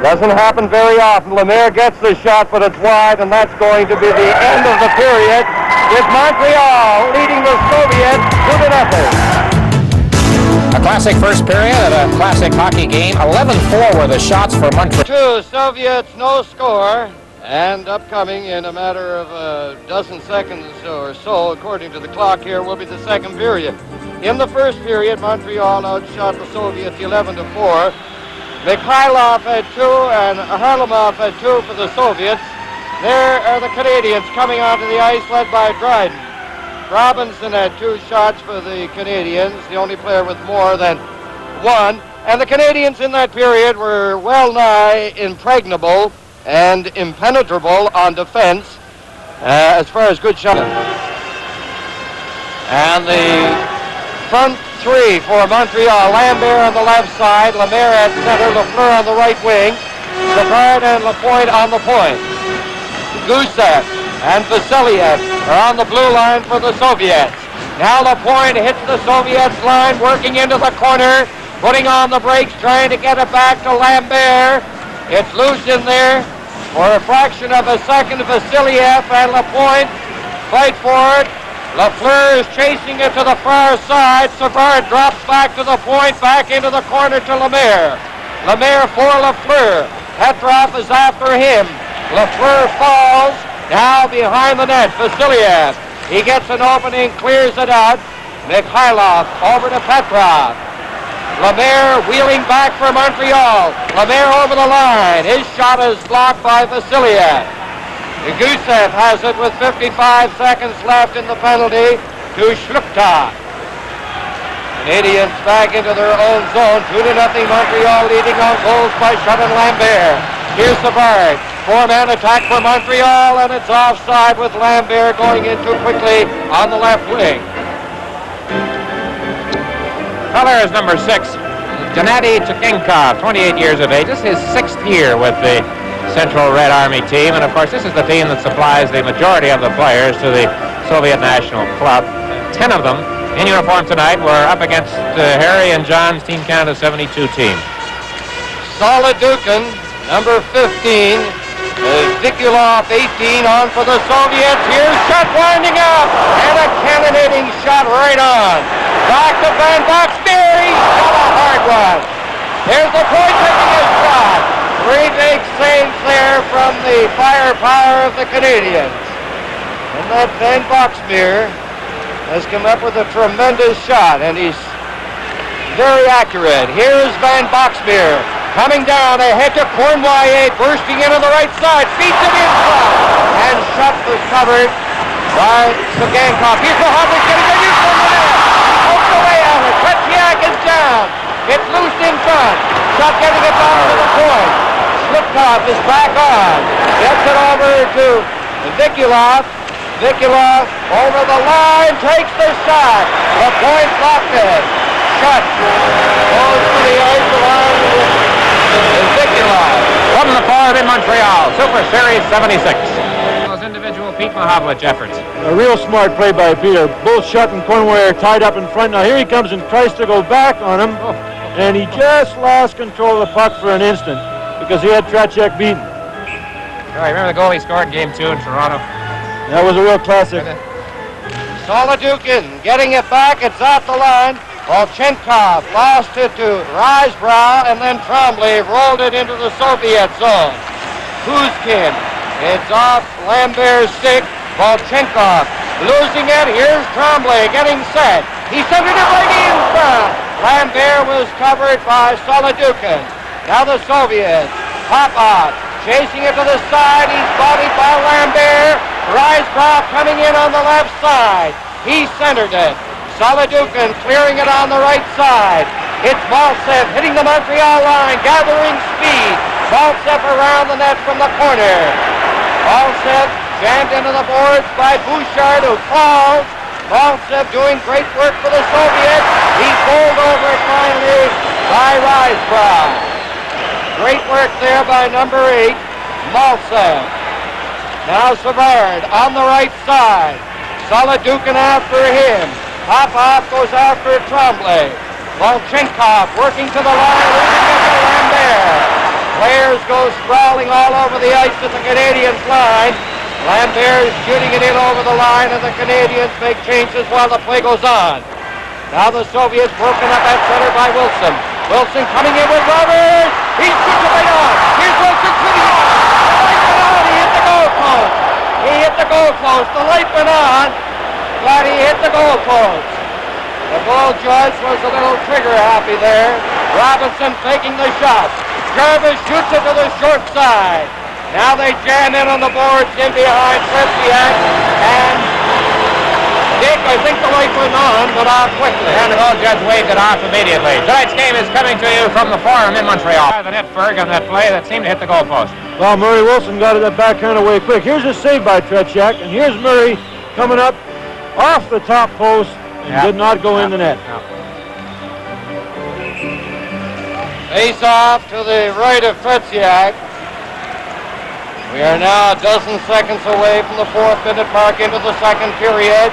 Doesn't happen very often. Lemaire gets the shot, but it's wide, and that's going to be the end of the period, with Montreal leading the Soviets 2-0. A classic first period of a classic hockey game. 11-4 were the shots for Montreal. 2 Soviets, no score. And upcoming in a matter of a dozen seconds or so, according to the clock here, will be the second period. In the first period, Montreal outshot the Soviets 11-4. Mikhailov had 2 and Harlamov had 2 for the Soviets. There are the Canadiens coming onto the ice, led by Dryden. Robinson had 2 shots for the Canadiens, the only player with more than 1. And the Canadiens in that period were well nigh impregnable and impenetrable on defense as far as good shots. And the front 3 for Montreal: Lambert on the left side, Lemaire at center, Lafleur on the right wing, Savard and LaPointe on the point. Gusev and Vasiliev are on the blue line for the Soviets. Now LaPointe hits the Soviets line, working into the corner, putting on the brakes, trying to get it back to Lambert. It's loose in there. For a fraction of a second, Vasiliev and Lapointe fight for it. Lafleur is chasing it to the far side. Savard drops back to the point, back into the corner to Lemaire. Lemaire for Lafleur. Petrov is after him. Lafleur falls. Now behind the net, Vasiliev. He gets an opening, clears it out. Mikhailov over to Petrov. Lemaire wheeling back for Montreal. Lemaire over the line. His shot is blocked by Vasiliev. Gusev has it with 55 seconds left in the penalty to Shlukta. Canadiens back into their own zone. 2-0 Montreal, leading on goals by Shutt and Lambert. Here's Savard. Four-man attack for Montreal, and it's offside with Lambert going in too quickly on the left wing. Color is number 6, Gennady Chikenkov, 28 years of age. This is his 6th year with the Central Red Army team, and of course this is the team that supplies the majority of the players to the Soviet National Club. 10 of them in uniform tonight were up against Harry and John's Team Canada 72 team. Solidukin, number 15. Zikulov, 18, on for the Soviets. Here's shot winding up, and a cannonading shot right on. Back to Van Boxmeer. He's got a hard one. There's the point taking his shot. 3 big saves there from the firepower of the Canadiens. And that Van Boxmeer has come up with a tremendous shot, and he's very accurate. Here's Van Boxmeer coming down ahead to Cornwallis, bursting into the right side, feeds it inside, and Shutt was covered by Sagankov. Here's Mohavlik getting a new from the net. Pokes away on it. Tretiak is down. It's loose in front. Shutt getting it back to the point. Shlukov is back on. Gets it over to Zikulov. Zikulov over the line, takes the shot. The point blocked it. Shutt goes to the ice line with Zikulov. From the forward in Montreal, Super Series 76. Those individual Pete Mahovlich efforts. A real smart play by Peter. Both Shutt and Cornwallis are tied up in front. Now here he comes and tries to go back on him. And he just lost control of the puck for an instant because he had Tretiak beaten. Oh, I remember the goal he scored in Game 2 in Toronto. That was a real classic. Solidukin getting it back. It's at the line. Volchenkov lost it to Risebrow, and then Tremblay rolled it into the Soviet zone. Kuzkin, it's off Lambert's stick. Volchenkov losing it. Here's Tremblay getting set. He centered it right in front. Lambert was covered by Solidukin. Now the Soviets. Popov chasing it to the side. He's bodied by Lambert. Risebrow coming in on the left side. He centered it. Solidukin clearing it on the right side. It's Maltsev hitting the Montreal line, gathering speed. Maltsev around the net from the corner. Maltsev jammed into the boards by Bouchard, who falls. Maltsev doing great work for the Soviets. He's bowled over finally by Risebrow. Great work there by number 8, Maltsev. Now Savard on the right side. Solidukin after him. Popov goes after Tremblay. Volchenkov working to the line, losing it to Lambert. Players go sprawling all over the ice at the Canadiens line. Lambert is shooting it in over the line, and the Canadiens make changes while the play goes on. Now the Soviets broken up at center by Wilson. Wilson coming in with Roberts. He shoots it right on. Here's Wilson shooting it on. The light went on. He hit the goal post. He hit the goal post. The light went on, but he hit the goal post. The goal judge was a little trigger happy there. Robinson taking the shot. Jarvis shoots it to the short side. Now they jam in on the boards in behind Tretiak and Dick. I think the light went on, but off quickly. And the goal judge waved it off immediately. Tonight's game is coming to you from the Forum in Montreal. The net Ferg on that play that seemed to hit the goalpost. Well, Murray Wilson got it that backhand away quick. Here's a save by Tretiak, and here's Murray coming up off the top post and did not go in the net. Face off to the right of Tretiak. We are now a dozen seconds away from the 4th-minute mark into the second period.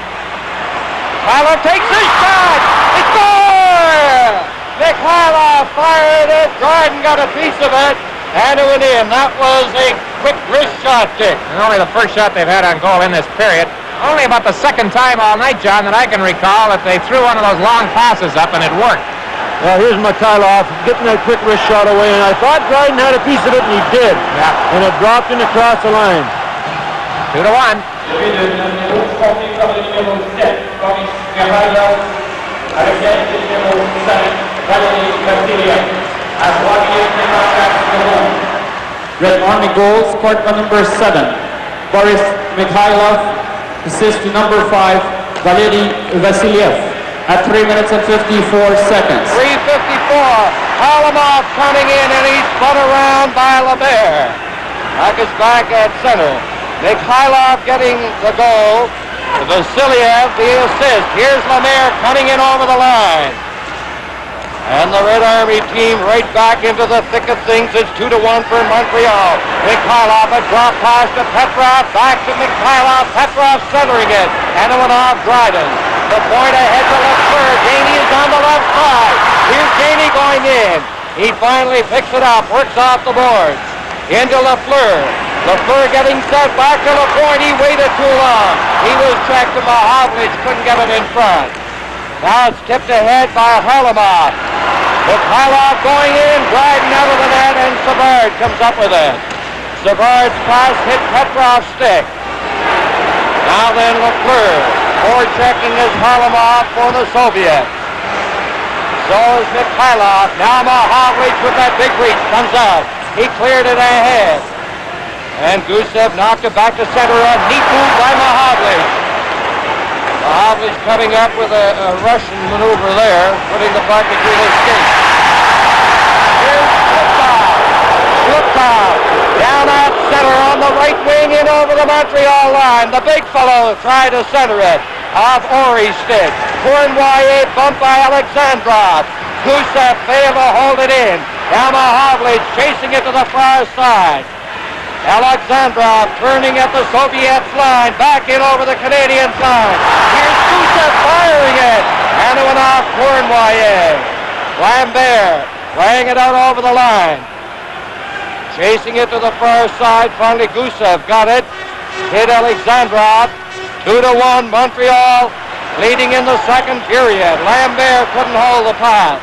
Mikhailov takes his shot! It's score! Mikhailov fired it. Dryden got a piece of it, and it went in. That was a quick wrist shot, Dick. And only the first shot they've had on goal in this period. Only about the second time all night, John, that I can recall that they threw one of those long passes up and it worked. Well, here's Mikhailov getting that quick wrist shot away, and I thought Dryden had a piece of it, and he did. Yeah. And it dropped in across the line. 2-1. Red Army goal scored by number 7, Boris Mikhailov. Assist to number 5, Valery Vasiliev, at 3 minutes and 54 seconds. 3:54. Halamov coming in, and he's spun around by LeBaire. Puck is back at center. Mikhailov getting the goal. Vasiliev the assist. Here's LeBaire coming in over the line. And the Red Army team right back into the thick of things. It's 2-1 for Montreal. Mikhailov a drop pass to Petrov. Back to Mikhailov. Petrov centering it. And it went off Dryden. The point ahead to Lafleur. Janey is on the left side. Here's Janey going in. He finally picks it up. Works off the boards. Into Lafleur. Lafleur getting set back to Lapointe. He waited too long. He was checked to Mahovlich. Couldn't get it in front. Now it's tipped ahead by Harlamov. Mikhailov going in, Dryden out of the net, and Savard comes up with it. Savard's pass hit Petrov's stick. Now then Lafleur. Forechecking is Harlamov for the Soviets. So is Mikhailov. Now Mahovlich with that big reach comes out. He cleared it ahead. And Gusev knocked it back to center. A neat move by Mahovlich. Mahovlich coming up with a Russian maneuver there, putting the puck between his skates. Here's Slupkov down at center on the right wing in over the Montreal line. The big fellow tried to center it off Ori's stick. Cournoyer bumped by Alexandrov. Gusev failed to hold it in. Now Mahovlich chasing it to the far side. Alexandrov turning at the Soviets line, back in over the Canadiens line. Here's Gusev firing it, and it went off Cournoyer. Lambert laying it out over the line. Chasing it to the far side, finally Gusev got it. Hit Alexandrov. 2-1 Montreal, leading in the second period. Lambert couldn't hold the pass.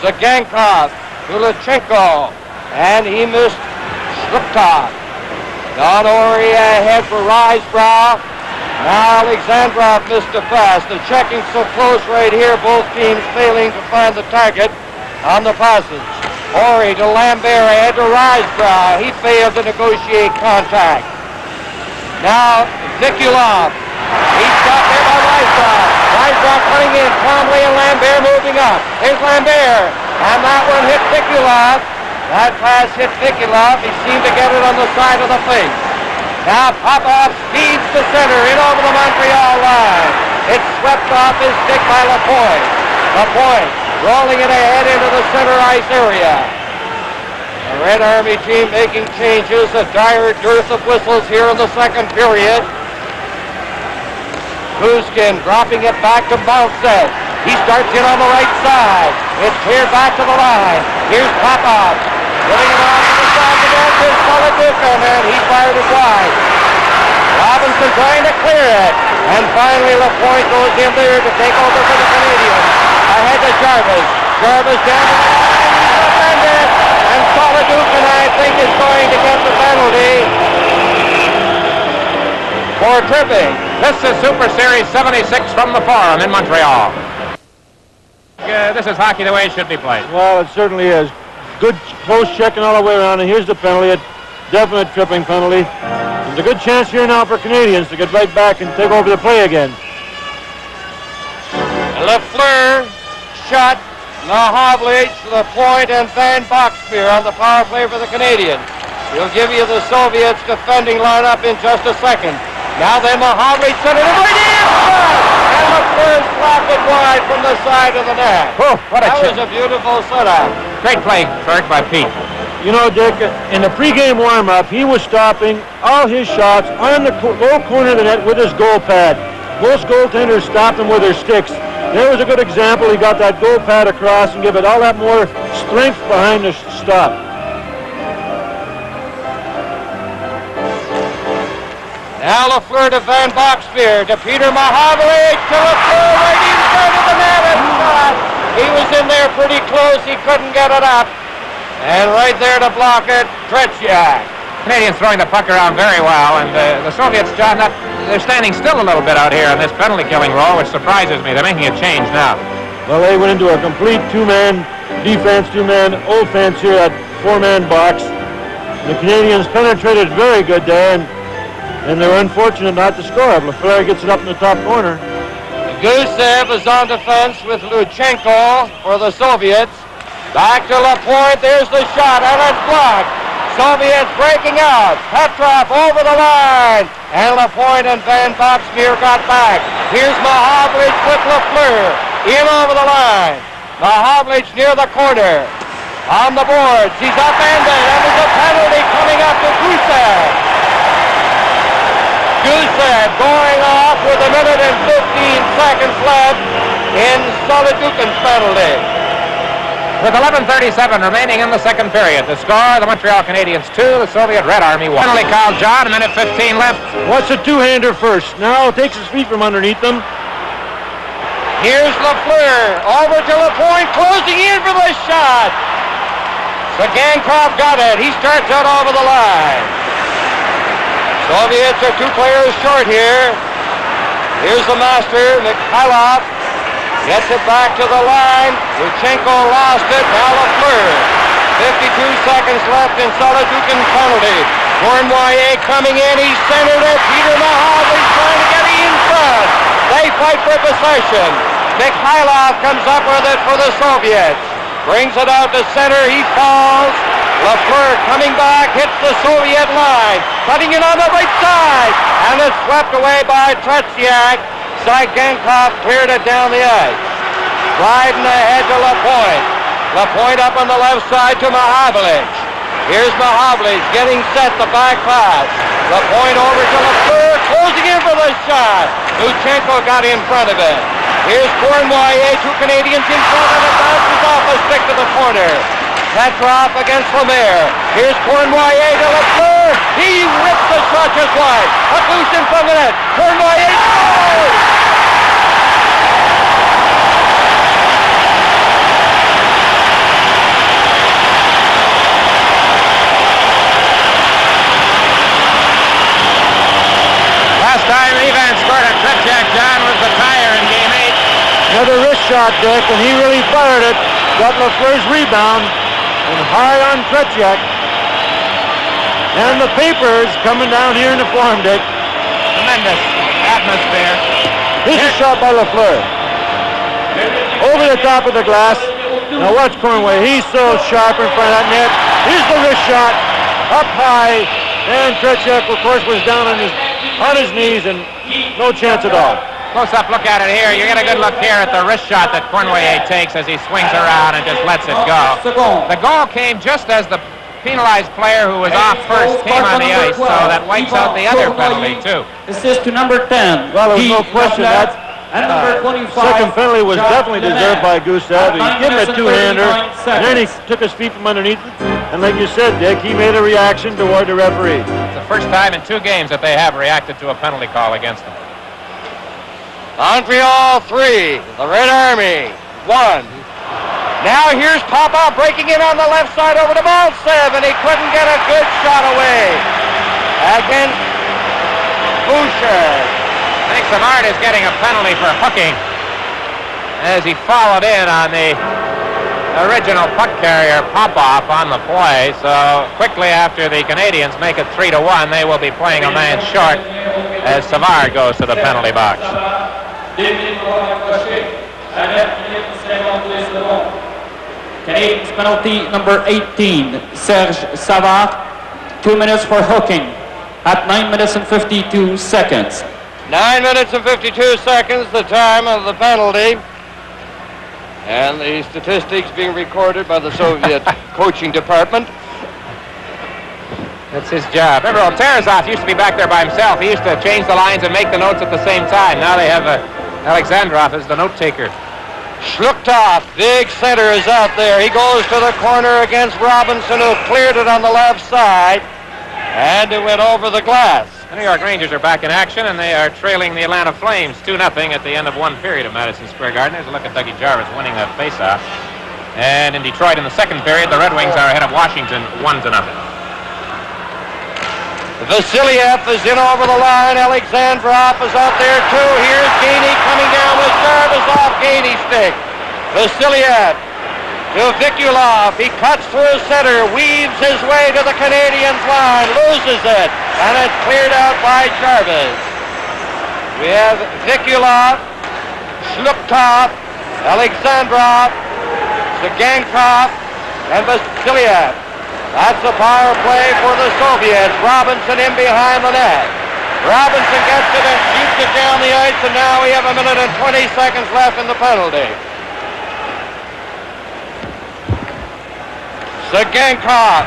Zagankov to Lachenko, and he missed Slupkov. Don Ori ahead for Risebrow. Now Alexandrov missed a pass. The checking so close right here, both teams failing to find the target on the passes. Ori to Lambert ahead to Risebrow. He failed to negotiate contact. Now Nikulov. He's stopped there by Risebrow. Risebrow coming in. Trombley and Lambert moving up. Here's Lambert. And that one hit Nikulov. That pass hit Nikulov. He seemed to get it on the side of the face. Now Popov speeds to center in over the Montreal line. It's swept off his stick by Lapointe. Lapointe rolling it ahead into the center ice area. The Red Army team making changes. A dire dearth of whistles here in the second period. Kuskin dropping it back to Maltz. He starts in on the right side. It's cleared back to the line. Here's Popov. Putting it on the side of the net to Solodukhin, and he fired it wide. Robinson trying to clear it. And finally Lapointe goes in there to take over for the Canadiens. Ahead to Jarvis. Jarvis down to the line. He's defended. And Solodukhin, I think, is going to get the penalty for tripping. This is Super Series 76 from the Forum in Montreal. This is hockey the way it should be played. Well, it certainly is. Good close checking all the way around, and here's the penalty, a definite tripping penalty. There's a good chance here now for Canadiens to get right back and take over the play again. Lafleur shot, Mahovlich, Lapointe, and Van Boxmeer on the power play for the Canadiens. He'll give you the Soviets defending lineup in just a second. Now then, Mahovlich sent it right in! And Lafleur slapped it wide from the side of the net. Oh, what a that was a beautiful setup. Great play, Kirk, by Pete. You know, Dick, in the pregame warm-up, he was stopping all his shots on the low corner of the net with his goal pad. Most goaltenders stop them with their sticks. There was a good example. He got that goal pad across and give it all that more strength behind the stop. Now Lafleur to Van Boxmeer, to Peter Mahavlich, to Lafleur right in front of the net and shot. He was in there pretty close. He couldn't get it up. And right there to block it, Tretiak. Canadians throwing the puck around very well, and the Soviets, John, they're standing still a little bit out here in this penalty-killing role, which surprises me. They're making a change now. Well, they went into a complete two-man defense, two-man offense here at four-man box. The Canadians penetrated very good there, and they were unfortunate not to score. Lafleur gets it up in the top corner. Gusev is on defense with Luchenko for the Soviets. Back to Lapointe, there's the shot, and it's blocked. Soviets breaking out. Petrov over the line. And Lapointe and Van Boxmeer got back. Here's Mahavlich with Lafleur. In over the line. Mahavlich near the corner. On the boards. He's upended. And there's a penalty coming up to Gusev. Gusev going off with a minute and 15 seconds left in Solidukin's penalty. With 11:37 remaining in the second period, the score, the Montreal Canadiens 2, the Soviet Red Army 1. Penalty call, John, a minute 15 left. What's a two-hander first? Now takes his feet from underneath them. Here's Lafleur, over to Lapointe, closing in for the shot. Sagankov got it. He starts out over the line. Soviets are two players short here. Here's the master, Mikhailov. Gets it back to the line. Luchenko lost it. Now Lafleur. 52 seconds left in Solidukin's penalty. Cournoyer coming in. He's centered it. Peter Mahavlich trying to get in front. They fight for possession. Mikhailov comes up with it for the Soviets. Brings it out to center. He falls. Lafleur coming back. Hits the Soviet line. Cutting it on the right side. And it's swept away by Tretiak. Sagankov cleared it down the ice. Sliding ahead to Lapointe. Lapointe up on the left side to Mahavlich. Here's Mahavlich getting set, the back pass. Lapointe over to Lafleur, closing in for the shot. Luchenko got in front of it. Here's Cournoyer, two Canadians in front, and it bounces off a stick to the corner. Petrov against Lemaire. Here's Cournoyer to Lafleur. He rips the shot just wide. Puck loose in front of it. Cournoyer scores! Last time Ivan scored a Tretiak, John, was the tire in Game 8. Another wrist shot, Dick, and he really fired it. Got Lafleur's rebound and high on Tretiak. And the papers coming down here in the form, Dick. Tremendous atmosphere. This is a shot by Lafleur. Over the top of the glass. Now watch Cournoyer. He's so sharp in front of that net. Here's the wrist shot. Up high. And Tretiak, of course, was down on his knees and no chance at all. Close-up look at it here. You get a good look here at the wrist shot that Cournoyer takes as he swings around and just lets it go. The goal came just as the penalized player who was off first came on the ice, so that wipes out the other penalty, too. Assist to number 10. Well, there's no question that second penalty was definitely deserved by Gusev. He gave him a two-hander, and then he took his feet from underneath it. And like you said, Dick, he made a reaction toward the referee. It's the first time in 2 games that they have reacted to a penalty call against them. Montreal 3, the Red Army 1. Now here's Popov breaking in on the left side over to Maltsev, and he couldn't get a good shot away against Boucher. I think Savard is getting a penalty for hooking as he followed in on the original puck carrier Popov on the play. So quickly after the Canadians make it 3-1, they will be playing a man short as Savard goes to the penalty box. Canadians penalty number 18, Serge Savard, 2 minutes for hooking at 9 minutes and 52 seconds. 9 minutes and 52 seconds, the time of the penalty. And the statistics being recorded by the Soviet coaching department. That's his job. Remember, Tarasov used to be back there by himself. He used to change the lines and make the notes at the same time. Now they have Alexandrov as the note taker. Schluchthoff, big center, is out there. He goes to the corner against Robinson, who cleared it on the left side. And it went over the glass. The New York Rangers are back in action, and they are trailing the Atlanta Flames 2-0 at the end of one period of Madison Square Garden. There's a look at Dougie Jarvis winning that faceoff. And in Detroit in the second period, the Red Wings are ahead of Washington 1-0. Vasiliev is in over the line. Alexandrov is out there too. Here's Gainey coming down with Jarvis off Gainey's stick. Vasiliev to Vikulov. He cuts through center, weaves his way to the Canadiens line, loses it, and it's cleared out by Jarvis. We have Vikulov, Shlupkov, Alexandrov, Zagankov, and Vasiliev. That's the power play for the Soviets. Robinson in behind the net. Robinson gets it and shoots it down the ice, and now we have 1 minute and 20 seconds left in the penalty. Zagankov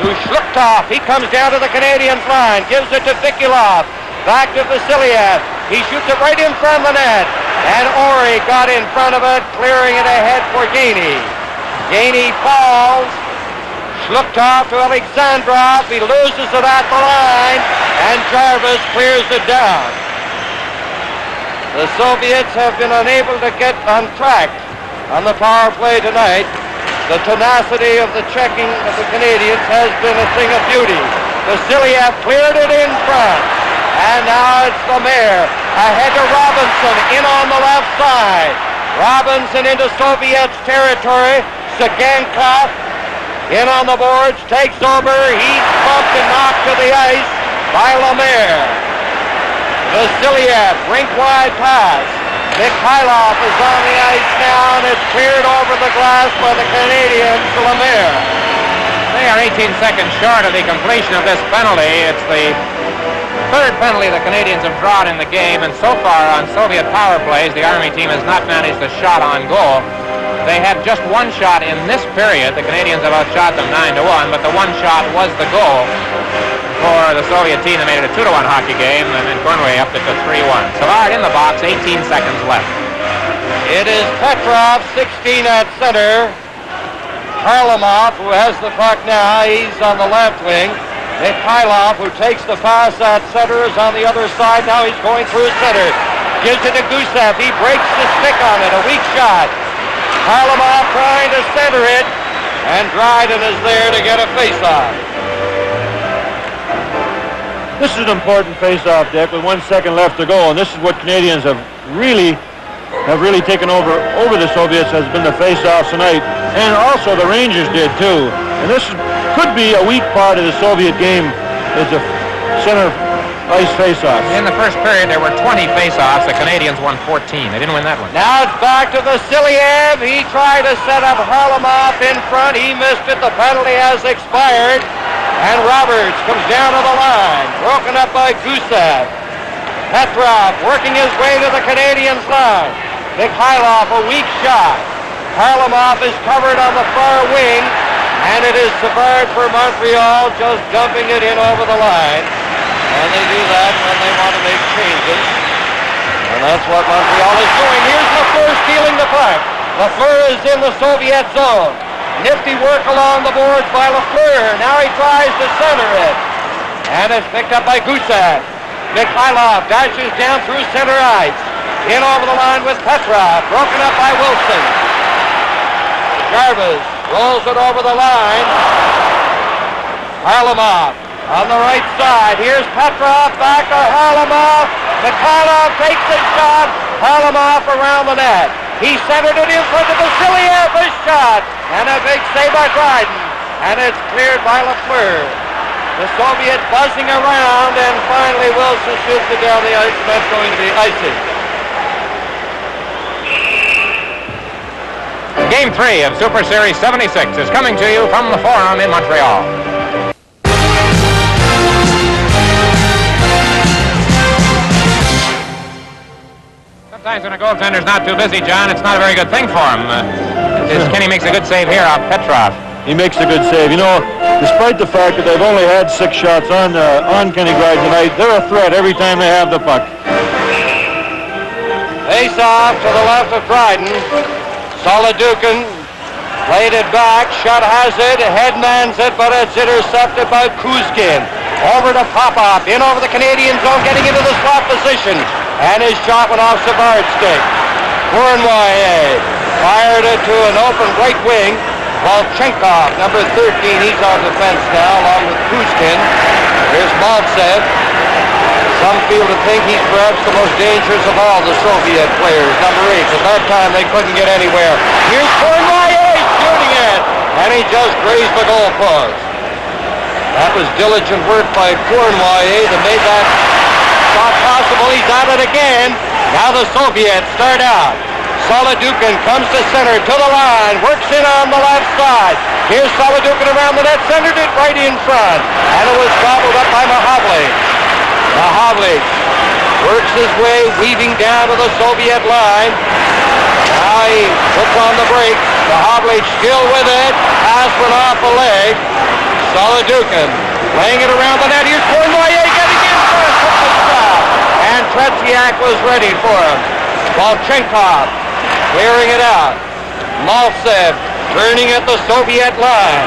to Shlupkov. He comes down to the Canadiens line, gives it to Vikulov. Back to Vasiliev. He shoots it right in front of the net. And Ori got in front of it, clearing it ahead for Gainey. Gainey falls. Shlupkov to Alexandrov. He loses it at the line, and Jarvis clears it down. The Soviets have been unable to get on track on the power play tonight. The tenacity of the checking of the Canadiens has been a thing of beauty. Vasiliev cleared it in front. And now it's Lemaire ahead to Robinson in on the left side. Robinson into Soviets territory. Zagankov in on the boards, takes over. He's bumped and knocked to the ice by Lemaire. Vasiliev, rink-wide pass. Mikhailov is on the ice now, and it's cleared over the glass by the Canadiens to Lemaire. They are 18 seconds short of the completion of this penalty. It's the third penalty the Canadiens have drawn in the game, and so far on Soviet power plays, the Army team has not managed a shot on goal. They have just one shot in this period. The Canadiens have outshot them 9-1, but the one shot was the goal for the Soviet team that made it a 2-1 hockey game, and then Cornway upped it to 3-1. Savard in the box, 18 seconds left. It is Petrov, 16 at center. Harlamov, who has the puck now, he's on the left wing. Mikhailov, who takes the pass at center, is on the other side. Now he's going through center. Gives it to Gusev. He breaks the stick on it. A weak shot. Harlamov trying to center it, and Dryden is there to get a face-off. This is an important face-off, Dick, with 1 second left to go, and this is what Canadians have really taken over the Soviets, has been the face-offs tonight, and also the Rangers did too. And this could be a weak part of the Soviet game, is a center ice face-offs. In the first period, there were 20 face-offs. The Canadiens won 14. They didn't win that one. Now it's back to Vasiliev. He tried to set up Harlamov in front. He missed it. The penalty has expired. And Roberts comes down to the line, broken up by Gusev. Petrov working his way to the Canadiens line. Mikhailov, a weak shot. Harlamov is covered on the far wing, and it is Savard for Montreal, just dumping it in over the line. And they do that when they want to make changes. And that's what Montreal is doing. Here's Lafleur stealing the puck. Lafleur is in the Soviet zone. Nifty work along the boards by Lafleur. Now he tries to center it. And it's picked up by Gusev. Mikhailov dashes down through center ice. In over the line with Petrov. Broken up by Wilson. Jarvis rolls it over the line. Harlamov on the right side. Here's Petrov back to Harlamov. Mikhailov takes a shot. Harlamov around the net. He centered it in front of Vasiliev. A shot. And a big save by Dryden. And it's cleared by Lafleur. The Soviets buzzing around, and finally Wilson shoots it down the ice, and that's going to be icing. Game 3 of Super Series 76 is coming to you from the Forum in Montreal. Sometimes when a goaltender's not too busy, John, it's not a very good thing for him. Kenny makes a good save here off Petrov. He makes a good save. You know, despite the fact that they've only had 6 shots on Kenny Dryden tonight, they're a threat every time they have the puck. Face off to the left of Dryden. Solidukin played it back. Shot has it. Headmans it, but it's intercepted by Kuzkin. Over to Popov, in over the Canadian zone, getting into the slot position. And his shot went off Savard's stick. Cournoyer fired it to an open right wing. Volchenkov, number 13, he's on defense now, along with Kuzkin. Here's Maltsev. Some feel to think he's perhaps the most dangerous of all the Soviet players, number 8. At that time, they couldn't get anywhere. Here's Cournoyer shooting it, and he just grazed the goalpost. That was diligent work by Cournoyer that made that shot possible. He's at it again. Now the Soviets start out. Solidukin comes to center, to the line, works in on the left side. Here's Solidukin around the net, centered it right in front. And it was gobbled up by Mahavlich. Mahavlich works his way, weaving down to the Soviet line. Now he puts on the brakes. Mahavlich still with it. Pass went off the leg. Solidukin laying it around the net. Here's Cournoyer getting in front. Took the shot. And Tretiak was ready for him. Volchenkov clearing it out. Maltsev turning at the Soviet line.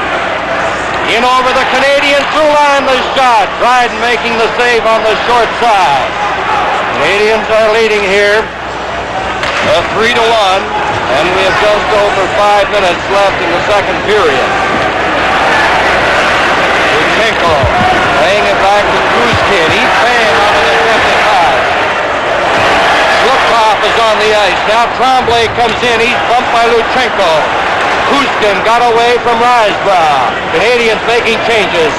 In over the Canadian through line, the shot. Dryden making the save on the short side. Canadians are leading here 3-1, and we have just over 5 minutes left in the second period. Lutsenko laying it back to Kuzkin. He's paying on an attempted pass. Shlutkov is on the ice. Now Tremblay comes in. He's bumped by Lutsenko. Kuzkin got away from Risebrow. Canadians making changes.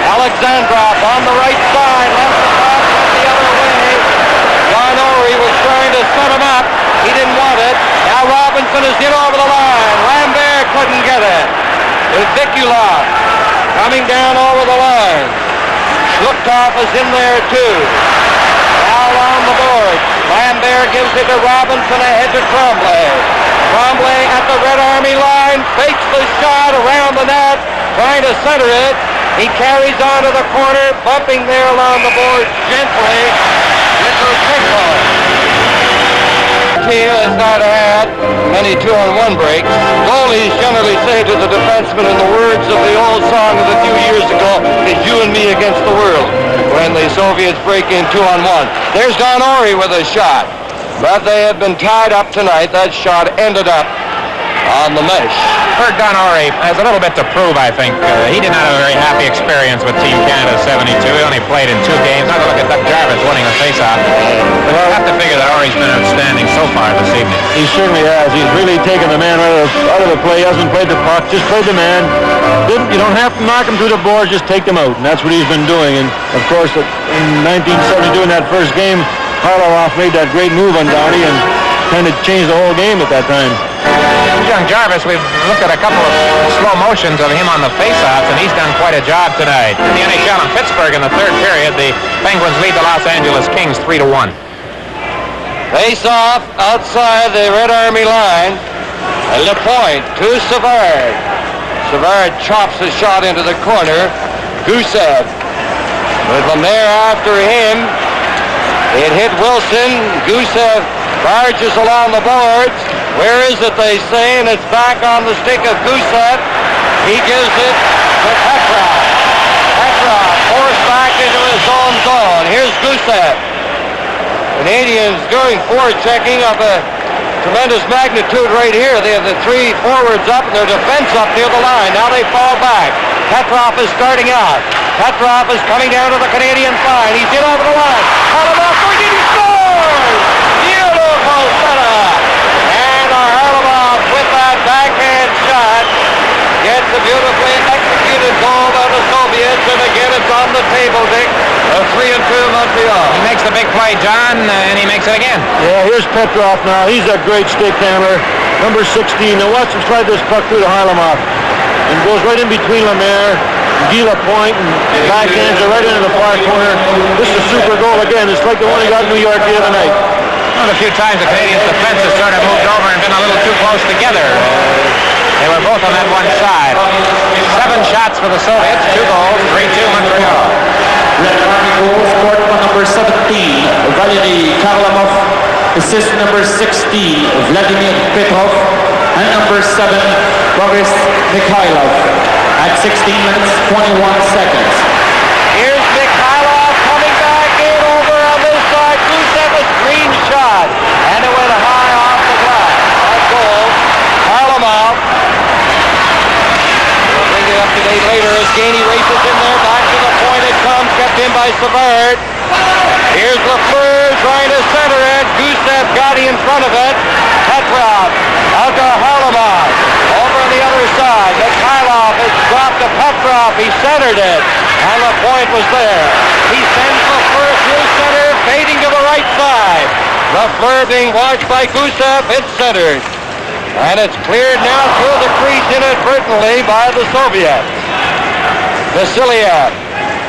Alexandrov on the right side. Left the pass, went the other way. Garnori was trying to set him up. He didn't want it. Now Robinson is in over the line. Lambert couldn't get it. With Vikulov coming down over the line. Shlutkov is in there too. Now on the board. Lambert gives it to Robinson ahead to Tremblay. Tremblay at the Red Army line. Fakes the shot around the net. Trying to center it. He carries on to the corner. Bumping there along the board gently. Lutsenko. Team has not had many 2-on-1 breaks. Goalies generally say to the defenseman, in the words of the old song of a few years ago, it's you and me against the world when the Soviets break in 2-on-1. There's Garnori with a shot, but they have been tied up tonight. That shot ended up on the mesh. For Garnori has a little bit to prove, I think. He did not have a very happy experience with Team Canada 72. He only played in 2 games. Now to look at Doug Jarvis winning the faceoff. But you have to figure that Ori's been outstanding so far this evening. He certainly has. He's really taken the man out of the play. He hasn't played the puck, just played the man. You don't have to knock him through the boards, just take them out. And that's what he's been doing. And, of course, in 1972 in that first game, Harloff made that great move on Downey and kind of changed the whole game at that time. Young Jarvis, we've looked at a couple of slow motions of him on the faceoffs, and he's done quite a job tonight. In the NHL in Pittsburgh in the third period, the Penguins lead the Los Angeles Kings 3-1. Face-off outside the Red Army line. LePointe to Savard. Savard chops a shot into the corner. Gusev with Lemaire after him. It hit Wilson. Gusev barges along the boards. Where is it, they say, and it's back on the stick of Gusev. He gives it to Petrov. Petrov forced back into his own zone. Here's Gusev. Canadians doing forechecking of a tremendous magnitude right here. They have the 3 forwards up and their defense up near the line. Now they fall back. Petrov is starting out. Petrov is coming down to the Canadian line. He's in over the line. Harlamov going in, he scores! Beautiful setup! And Harlamov with that backhand shot gets a beautifully executed goal by the Soviets, and again it's on the table, Dick. A 3-2 Montreal. He makes the big play, John, and he makes it again. Yeah, here's Petrov now. He's a great stick handler. Number 16. Now watch him slide this puck through to Harlamov. And goes right in between Lemaire, Guy Lapointe, and backhands it right into the far corner. This is a super goal again. It's like the one he got in New York the other night. Well, a few times the Canadians' defense has sort of moved over and been a little too close together. They were both on that one side. 7 shots for the Soviets, 2 goals, 3-2 Montreal. Red Army goal scored by number 17, Valery Karlamov. Assist number 60, Vladimir Petrov. And number 7, Boris Mikhailov. At 16 minutes, 21 seconds. Here's by Savard. Here's Lafleur trying to center it. Gusev got in front of it. Petrov out to Harlamov. Over on the other side. Mikhailov has dropped to Petrov. He centered it. And Lapointe was there. He sends Lafleur through center, fading to the right side. Lafleur being watched by Gusev. It's centered. And it's cleared now through the crease inadvertently by the Soviets. Vasiliev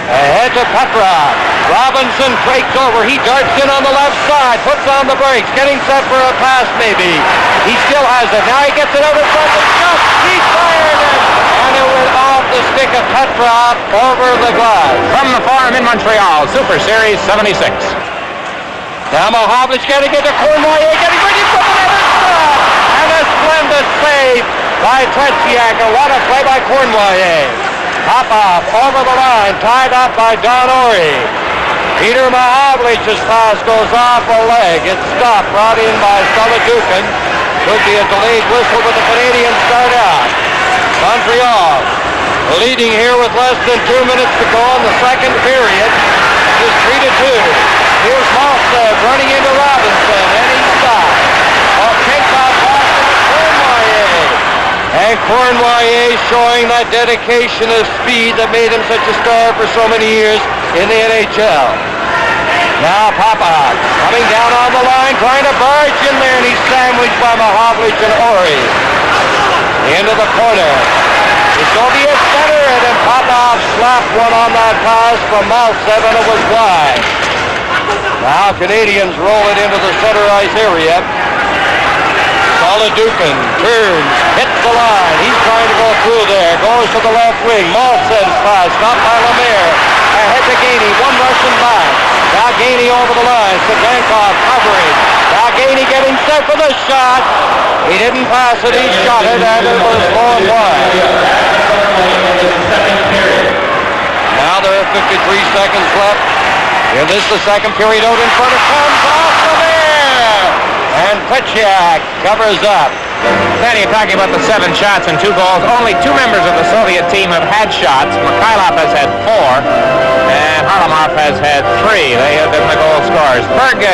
ahead to Petrov. Robinson breaks over. He darts in on the left side, puts on the brakes, getting set for a pass maybe. He still has it. Now he gets it out in front of the shot. He fired it! And it went off the stick of Petrov over the glass. From the farm in Montreal, Super Series 76. Now Mohavlich getting into Cournoyer, getting ready for the other shot. And a splendid save by Tretiak. And what a play by Cournoyer. Popov over the line, tied up by Don Ori. Peter Mohavlich's pass goes off a leg. It's stopped, brought in by Solodukin. Could be a delayed whistle, but the Canadiens start out. Montreal leading here with less than 2 minutes to go in the second period. It is 3-2. Here's Maltsev running into Robinson, and he's stopped. Chenkov passing to Cournoyer. And Cournoyer showing that dedication of speed that made him such a star for so many years in the NHL. Now Popov coming down on the line, trying to barge in there, and he's sandwiched by Mohavlich and Ori. Into the corner. The Soviets center it, and Popov slapped one on that pass from Maltsev, and it was wide. Now Canadiens roll it into the center ice area. Solodukin turns, hits the line. He's trying to go through there. Goes to the left wing. Maltsev's pass, stopped by Lemaire. Ahead to Gainey. One Russian back. Now Gainey over the line. Sagankov covering. Now Gainey getting set for the shot. He didn't pass it. He shot it, and it was going wide. Now there are 53 seconds left. In this, the second period out in front of comes off Lemaire. And Tretiak covers up. Then you're talking about the 7 shots and 2 goals. Only 2 members of the Soviet team have had shots. Mikhailov has had 4, and Harlamov has had 3. They have been the goal scorers. Berg,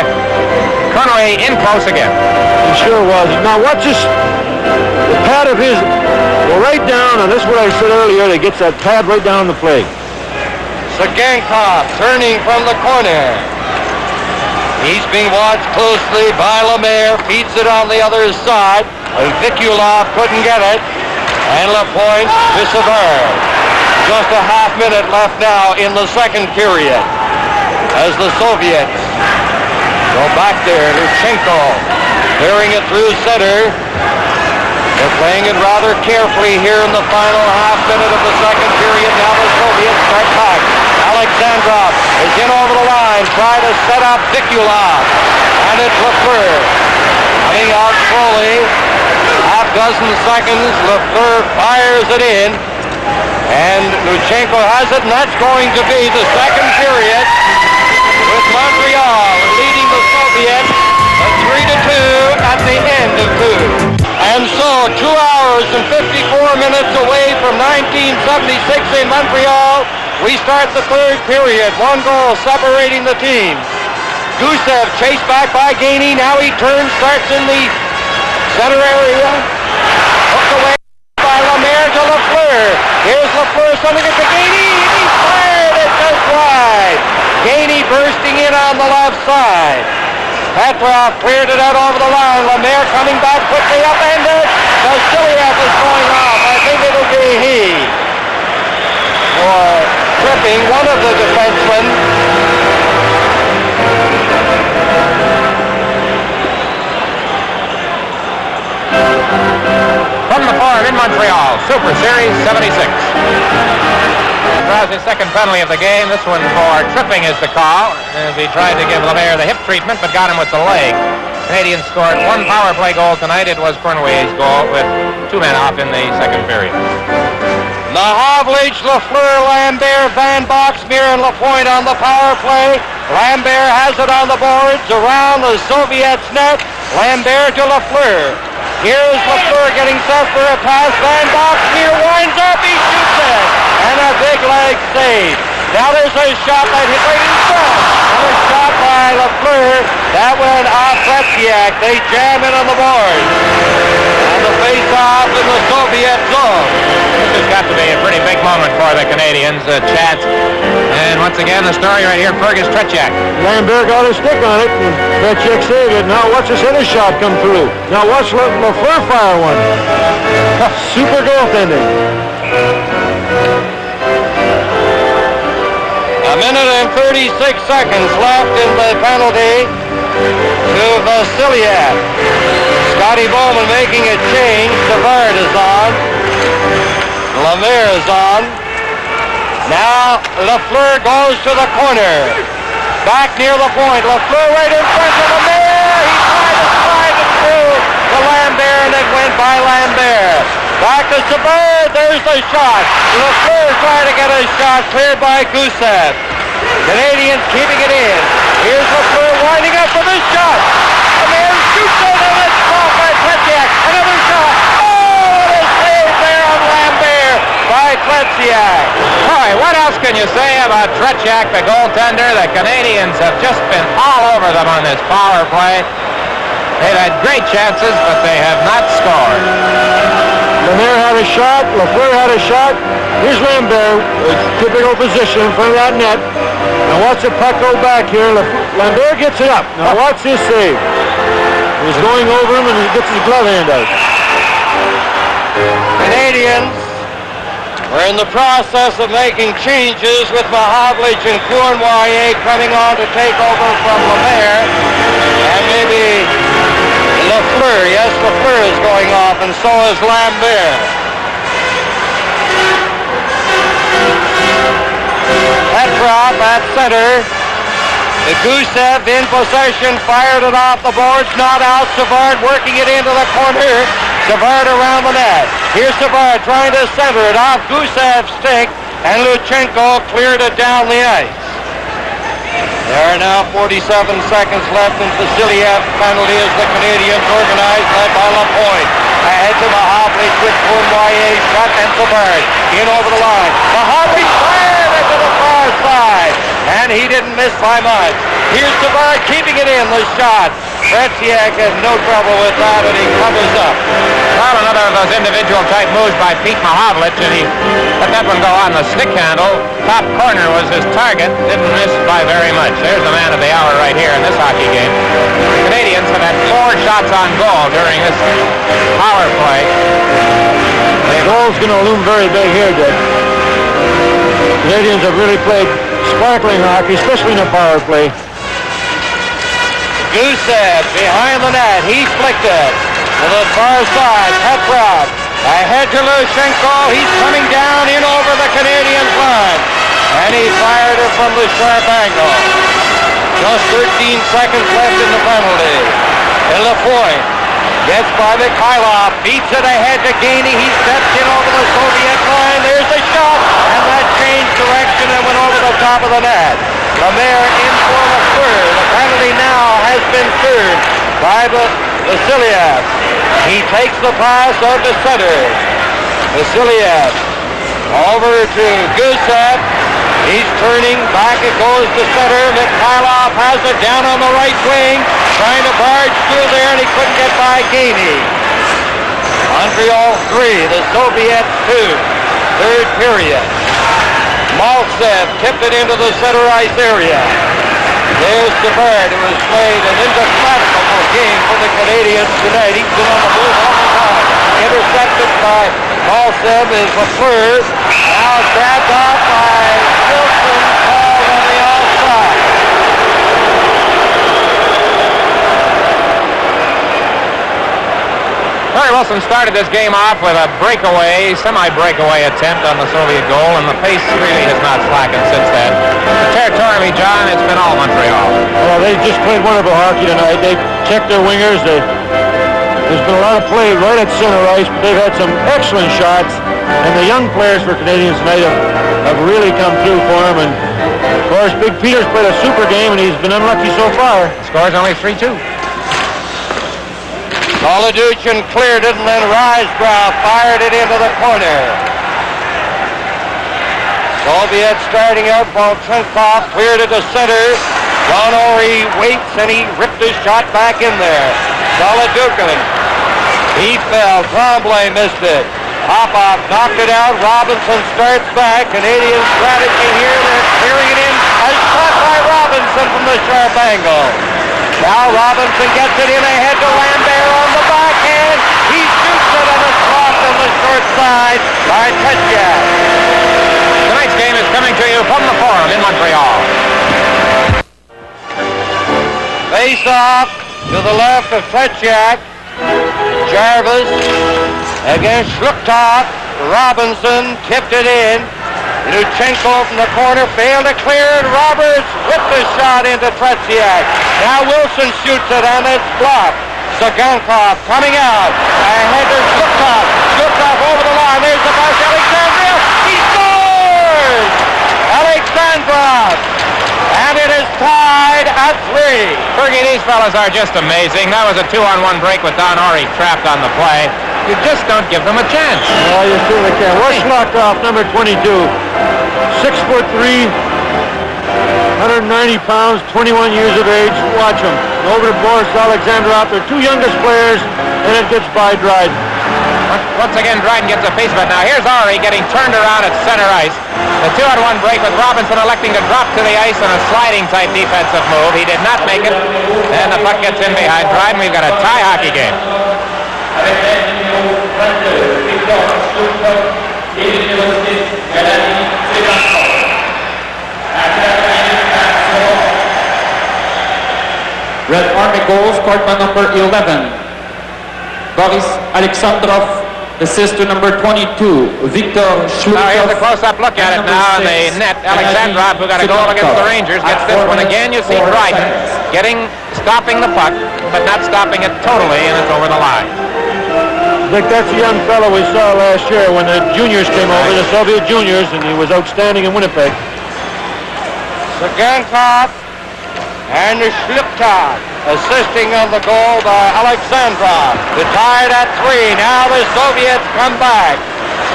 Cournoyer in close again. He sure was. Now watch this. The pad of his go right down, and this is what I said earlier. He gets that pad right down the plate. Sagankov turning from the corner. He's being watched closely by Lemaire. Feeds it on the other side. Vikulov couldn't get it. And Lapointe to Savard. Just a half minute left now in the second period. As the Soviets go back there. Luchenko clearing it through center. They're playing it rather carefully here in the final half minute of the second period. Now the Soviets start back. Alexandrov is in over the line, trying to set up Vikulov. And it's Lafleur. Coming out slowly. Half dozen seconds. Lafleur fires it in. And Luchenko has it, and that's going to be the second period. With Montreal leading the Soviets 3-2 at the end of 2. And so, 2 hours and 54 minutes away from 1976 in Montreal, we start the third period. 1 goal separating the teams. Gusev chased back by Gainey. Now he turns, starts in the center area. Hooked away by Lemaire to Lafleur. Here's Lafleur sending it to Gainey. He fired it just wide. Gainey bursting in on the left side. Petrov cleared it out over the line. Lemaire coming back quickly upended. Vasiliev is going off. I think it'll be he. For tripping one of the defensemen. From the farm in Montreal, Super Series 76. Draws his second penalty of the game. This one for tripping is the call, as he tried to give Lemaire the hip treatment, but got him with the leg. Canadiens scored 1 power play goal tonight. It was Cournoyer's goal with 2 men off in the second period. Mohavlich, Lafleur, Lambert, Van Boxmeer, and Lapointe on the power play. Lambert has it on the boards around the Soviets' net. Lambert to Lafleur. Here's Lafleur getting set for a pass. Van Boxmeer winds up. He shoots it. And a big leg save. Now there's a shot that hit right in front. And a shot by Lafleur. That went off Tretiak. They jam in on the board. And the face-off in the Soviet zone. This has got to be a pretty big moment for the Canadiens, chance. And once again, the story right here, Fergus Tretiak. Lambert got a stick on it, and Tretiak saved it. Now watch this other shot come through. Now watch Lafleur fire one. Super goaltending. A minute and 36 seconds left in the penalty to Vasiliev. Scotty Bowman making a change. Savard is on. Lemire is on. Now Lafleur goes to the corner. Back near the point. Lafleur right in front of Lemire. He tried to slide it through to Lambert, and it went by Lambert. Back to Savard. There's the shot. Lafleur trying to get a shot cleared by Gusev. Canadians keeping it in. Here's Lafleur winding up for this shot. The man shoots it, and it's caught by Tretiak. Another shot. Oh, a save there on Lambert by Tretiak. Boy, what else can you say about Tretiak, the goaltender? The Canadians have just been all over them on this power play. They've had great chances, but they have not scored. Lemire had a shot. Lafleur had a shot. Here's Lambert, typical position in front of that net. Now watch the puck go back here. Lambert gets it up. Now watch this save. He's going over him, and he gets his glove hand out. Canadians were in the process of making changes with Mahavlich and Cournoyer coming on to take over from Lemire. And maybe Lafleur. Yes, Lafleur is going off, and so is Lambert. Petrov at center. The Gusev in possession, fired it off the boards, not out. Savard working it into the corner. Savard around the net. Here's Savard trying to center it off Gusev's stick, and Luchenko cleared it down the ice. There are now 47 seconds left in Vasiliev's penalty as the Canadians organize, led by Lapointe. Ahead to Mahavlich with Cournoyer, shot, and Savard in over the line. Mahavlich fired it to the far side, and he didn't miss by much. Here's Savard keeping it in, the shot. Tretiak has no trouble with that, and he covers up. Well, another of those individual type moves by Pete Mahavlich, and he let that one go on the stick handle. Top corner was his target, didn't miss by very much. There's the man of the hour right here in this hockey game. The Canadians have had 4 shots on goal during this power play. The goal's going to loom very big here, Dick. Canadians have really played sparkling hockey, especially in a power play. Gusev behind the net. He flicked it to the far side. Petrov ahead to Luchenko. He's coming down in over the Canadiens line. And he fired it from the sharp angle. Just 13 seconds left in the penalty. And Lapointe gets by Mikhailov. Beats it ahead to Gainey. He steps in over the Soviet line. There's the shot. And that changed direction and went over the top of the net. Lemire in for Lafleur. The penalty now has been served by Vasiliev. He takes the pass out to center. Vasiliev over to Gusev. He's turning back. It goes to center. Mikhailov has it down on the right wing, trying to barge through there, and he couldn't get by Gainey. Montreal 3, the Soviets 2. Third period. Maltsev tipped it into the center ice area. There's Savard, who has played an indefatigable game for the Canadiens tonight. He's been on the move all the time. Intercepted by Maltsev is Lafleur. Now grabbed off by Wilson, called on the outside. Murray Wilson started this game off with a semi-breakaway attempt on the Soviet goal, and the pace really has not slackened since then. Territorially, John, it's been all Montreal. Well, they just played wonderful hockey tonight. They checked their wingers. There's been a lot of play right at center ice, but they've had some excellent shots, and the young players for Canadians tonight have really come through for them. And of course, Big Peter's played a super game, and he's been unlucky so far. The score's only 3-2. Goluduchin cleared it, and then Risebrough fired it into the corner. Soviet starting out. Volchenkov cleared it to center. John Ory waits and he ripped his shot back in there. Solidukin. He fell. Tremblay missed it. Popov knocked it out. Robinson starts back. Canadian strategy here. They're clearing it in. A shot by Robinson from the sharp angle. Now Robinson gets it in ahead to Lambert on the backhand. He shoots it and it's blocked on the short side by Tetchak. Tonight's game is coming to you from the Forum in Montreal. Face off to the left of Tetchak. Jarvis against Shluktov. Robinson tipped it in. Luchenko from the corner failed to clear it. Roberts whipped the shot into Tretiak. Now Wilson shoots it and it's blocked. Sagankov coming out. Ahead to Shluktov. Shluktov over the line. There's the pass. Alexandrov. He scores! Alexandrov. And it is tied at 3. Fergie, these fellas are just amazing. That was a 2-on-1 break with Don Ory trapped on the play. You just don't give them a chance. Oh, you certainly can. Rushlock, number 22. 6'3", 190 pounds, 21 years of age. Watch him. Over to Boris Alexandrov, their two youngest players, and it gets by Dryden. Once again, Dryden gets a piece of it. Now here's Ory getting turned around at center ice. The 2-on-1 break with Robinson electing to drop to the ice on a sliding type defensive move. He did not make it. And the puck gets in behind Dryden. We've got a tie hockey game. Red Army goals, scored by number 11. Boris Alexandrov, assist to number 22, Victor Shlutkov. Now here's a close-up look at it now in the net. Alexandrov, who got a goal against the Rangers, gets this one. Again, you see Dryden stopping the puck, but not stopping it totally, and it's over the line. Dick, that's a young fellow we saw last year when the juniors came over, the Soviet juniors, and he was outstanding in Winnipeg. Sagankov and Shluktov assisting on the goal by Alexandrov. The tie at 3. Now the Soviets come back.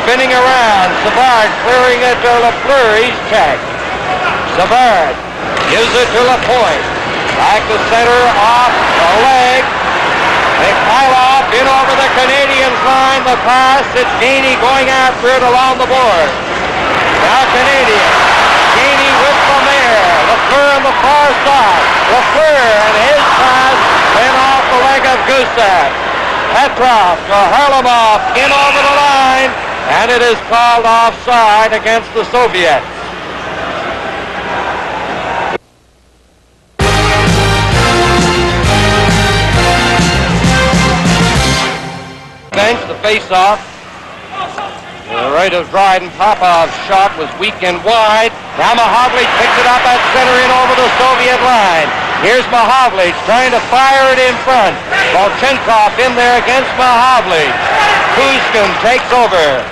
Spinning around. Savard clearing it to Lafleur. He's checked. Savard gives it to Lapointe. Back to center off the leg. Mikhailov in over the Canadiens line. The pass. It's Gainey going after it along the board. Now Canadiens. Gainey with Lemaire. Lafleur on the far side. Lafleur and his pass went off the leg of Gusev. Petrov to Harlamov in over the line, and it is called offside against the Soviets. Bench the face-off. The right of Dryden. Popov's shot was weak and wide. Now Mahovlich picks it up at center in over the Soviet line. Here's Mahovlich trying to fire it in front. Volchenkov in there against Mahovlich. Kuzkin takes over.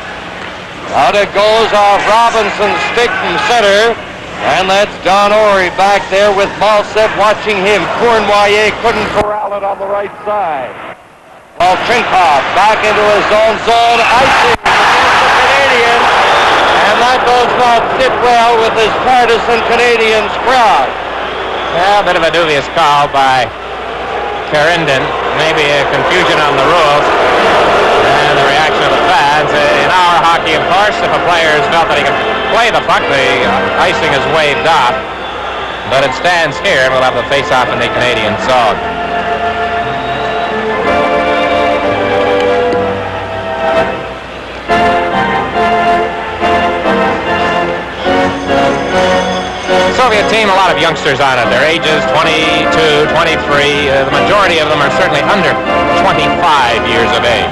Out it goes off Robinson's stick from center. And that's Don Ory back there with Malsev watching him. Cournoyer couldn't corral it on the right side. Volchenkov back into his own zone. Icing against the Canadiens. And that does not sit well with this partisan Canadiens crowd. Yeah, a bit of a dubious call by Karindin. Maybe a confusion on the rules. And the reaction of the fans. In our hockey, of course, if a player has felt that he can play the puck, the icing is waved off. But it stands here, and we'll have the face-off in the Canadian zone. Soviet team, a lot of youngsters on it. Their ages 22, 23. The majority of them are certainly under 25 years of age.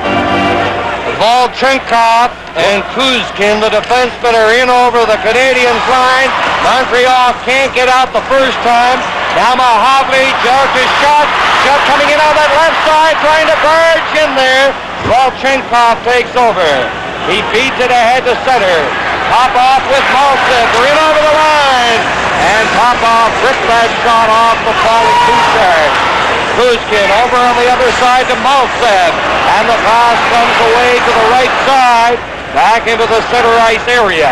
Volchenkov and Kuzkin, the defensemen, are in over the Canadiens line. Montreal can't get out the first time. Now Mahovlich out to shot. Shot coming in on that left side, trying to barge in there. Volchenkov takes over. He feeds it ahead to center. Popov with Malsev. They're in over the line. And Popov ripped that shot off the falling Bouchard. Kuzkin over on the other side to Malsev. And the pass comes away to the right side. Back into the center ice area.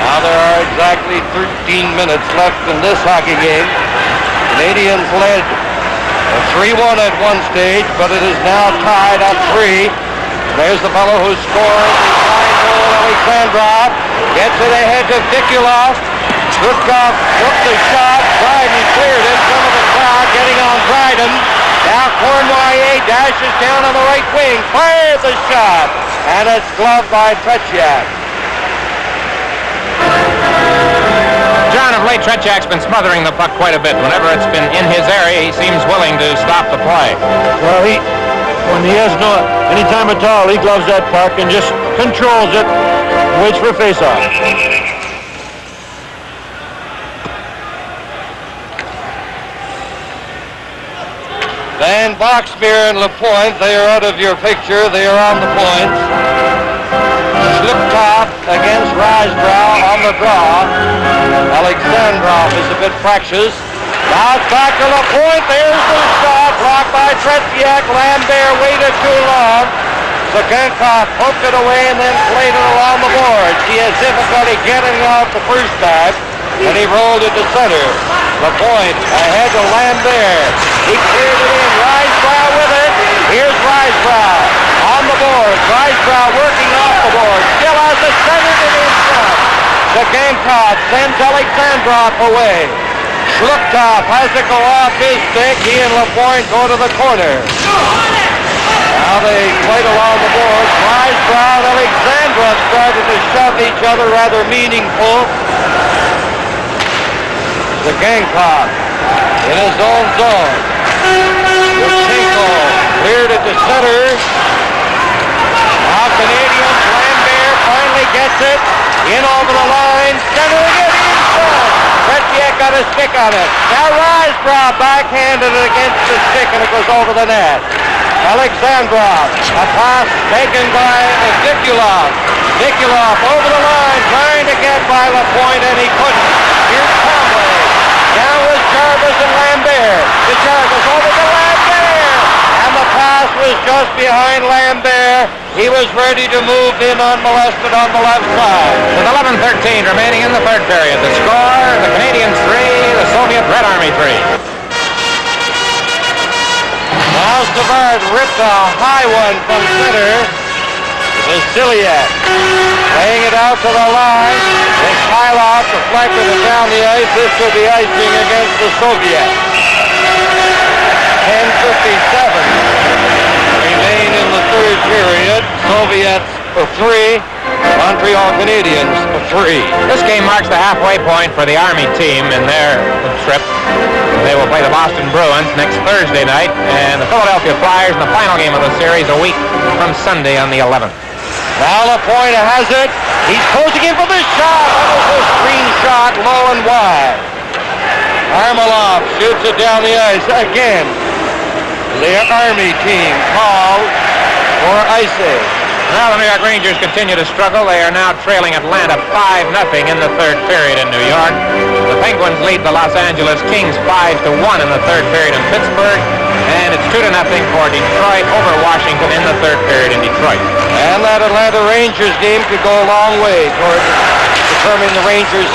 Now there are exactly 13 minutes left in this hockey game. Canadians led 3-1 at one stage, but it is now tied at 3. There's the fellow who scored the flying goal, Alexandrov. Gets it ahead to Vikulov. Gutkov took the shot. Dryden cleared it. Some of the crowd getting on Dryden. Now Cornwallier dashes down on the right wing. Fires the shot. And it's gloved by Tretiak. John, of late, Tretiak's been smothering the puck quite a bit. Whenever it's been in his area, he seems willing to stop the play. Well, when he has any time at all, he gloves that puck and just controls it, waits for a face-off. Van Boxmeer and Lapointe, they are out of your picture. They are on the points. Sliptop against Risebrow on the draw. Alexandrov is a bit fractious. Now it's back to Lapointe. There's the shot. Blocked by Tretiak. Lambert waited too long. Zagenkov poked it away and then played it along the boards. He has difficulty getting off the first time, and he rolled it to center. Lapointe ahead to Lambert. He cleared it in. Risebrow with it. Here's Risebrow on the board. Risebrow working off the board. Still has the center to the front. Zagenkov sends Alexandrov away. Sliptop has to go off his stick. He and Lapointe go to the corner. Now they played along the board. Risebrow and Alexandrov started to shove each other, rather meaningful. Zagenkov in his own zone. Yurchenko cleared it to center. Now Canadians, Lambert finally gets it. In over the line, centering it in front. Tretiak got a stick on it. Now Risebrow backhanded it against the stick and it goes over the net. Alexandrov, a pass taken by Vikulov. Vikulov over the line, trying to get by Lapointe and he couldn't. Here's Conway. Now with Jarvis and Lambert. The Jarvis over to Lambert. And the pass was just behind Lambert. He was ready to move in unmolested on the left side. With 11:13 remaining in the third period. The score, the Canadians 3, the Soviet Red Army 3. Now Savard ripped a high one from center. Vassiliev laying it out to the line. Mikhailov deflected it down the ice. This could be icing against the Soviets. 10:57 remain in the third period. Soviets for 3. Montreal Canadiens for 3. This game marks the halfway point for the Army team in their trip. They will play the Boston Bruins next Thursday night and the Philadelphia Flyers in the final game of the series a week from Sunday on the 11th. Now Lapointe has it. He's posing in for the shot. That was a screen shot, low and wide. Armalov shoots it down the ice again. The Army team called for icing. Now the New York Rangers continue to struggle. They are now trailing Atlanta 5-0 in the third period in New York. The Penguins lead the Los Angeles Kings 5-1 in the third period in Pittsburgh. And it's 2-0 for Detroit over Washington in the third period in Detroit. And that Atlanta Rangers game could go a long way toward determining the Rangers'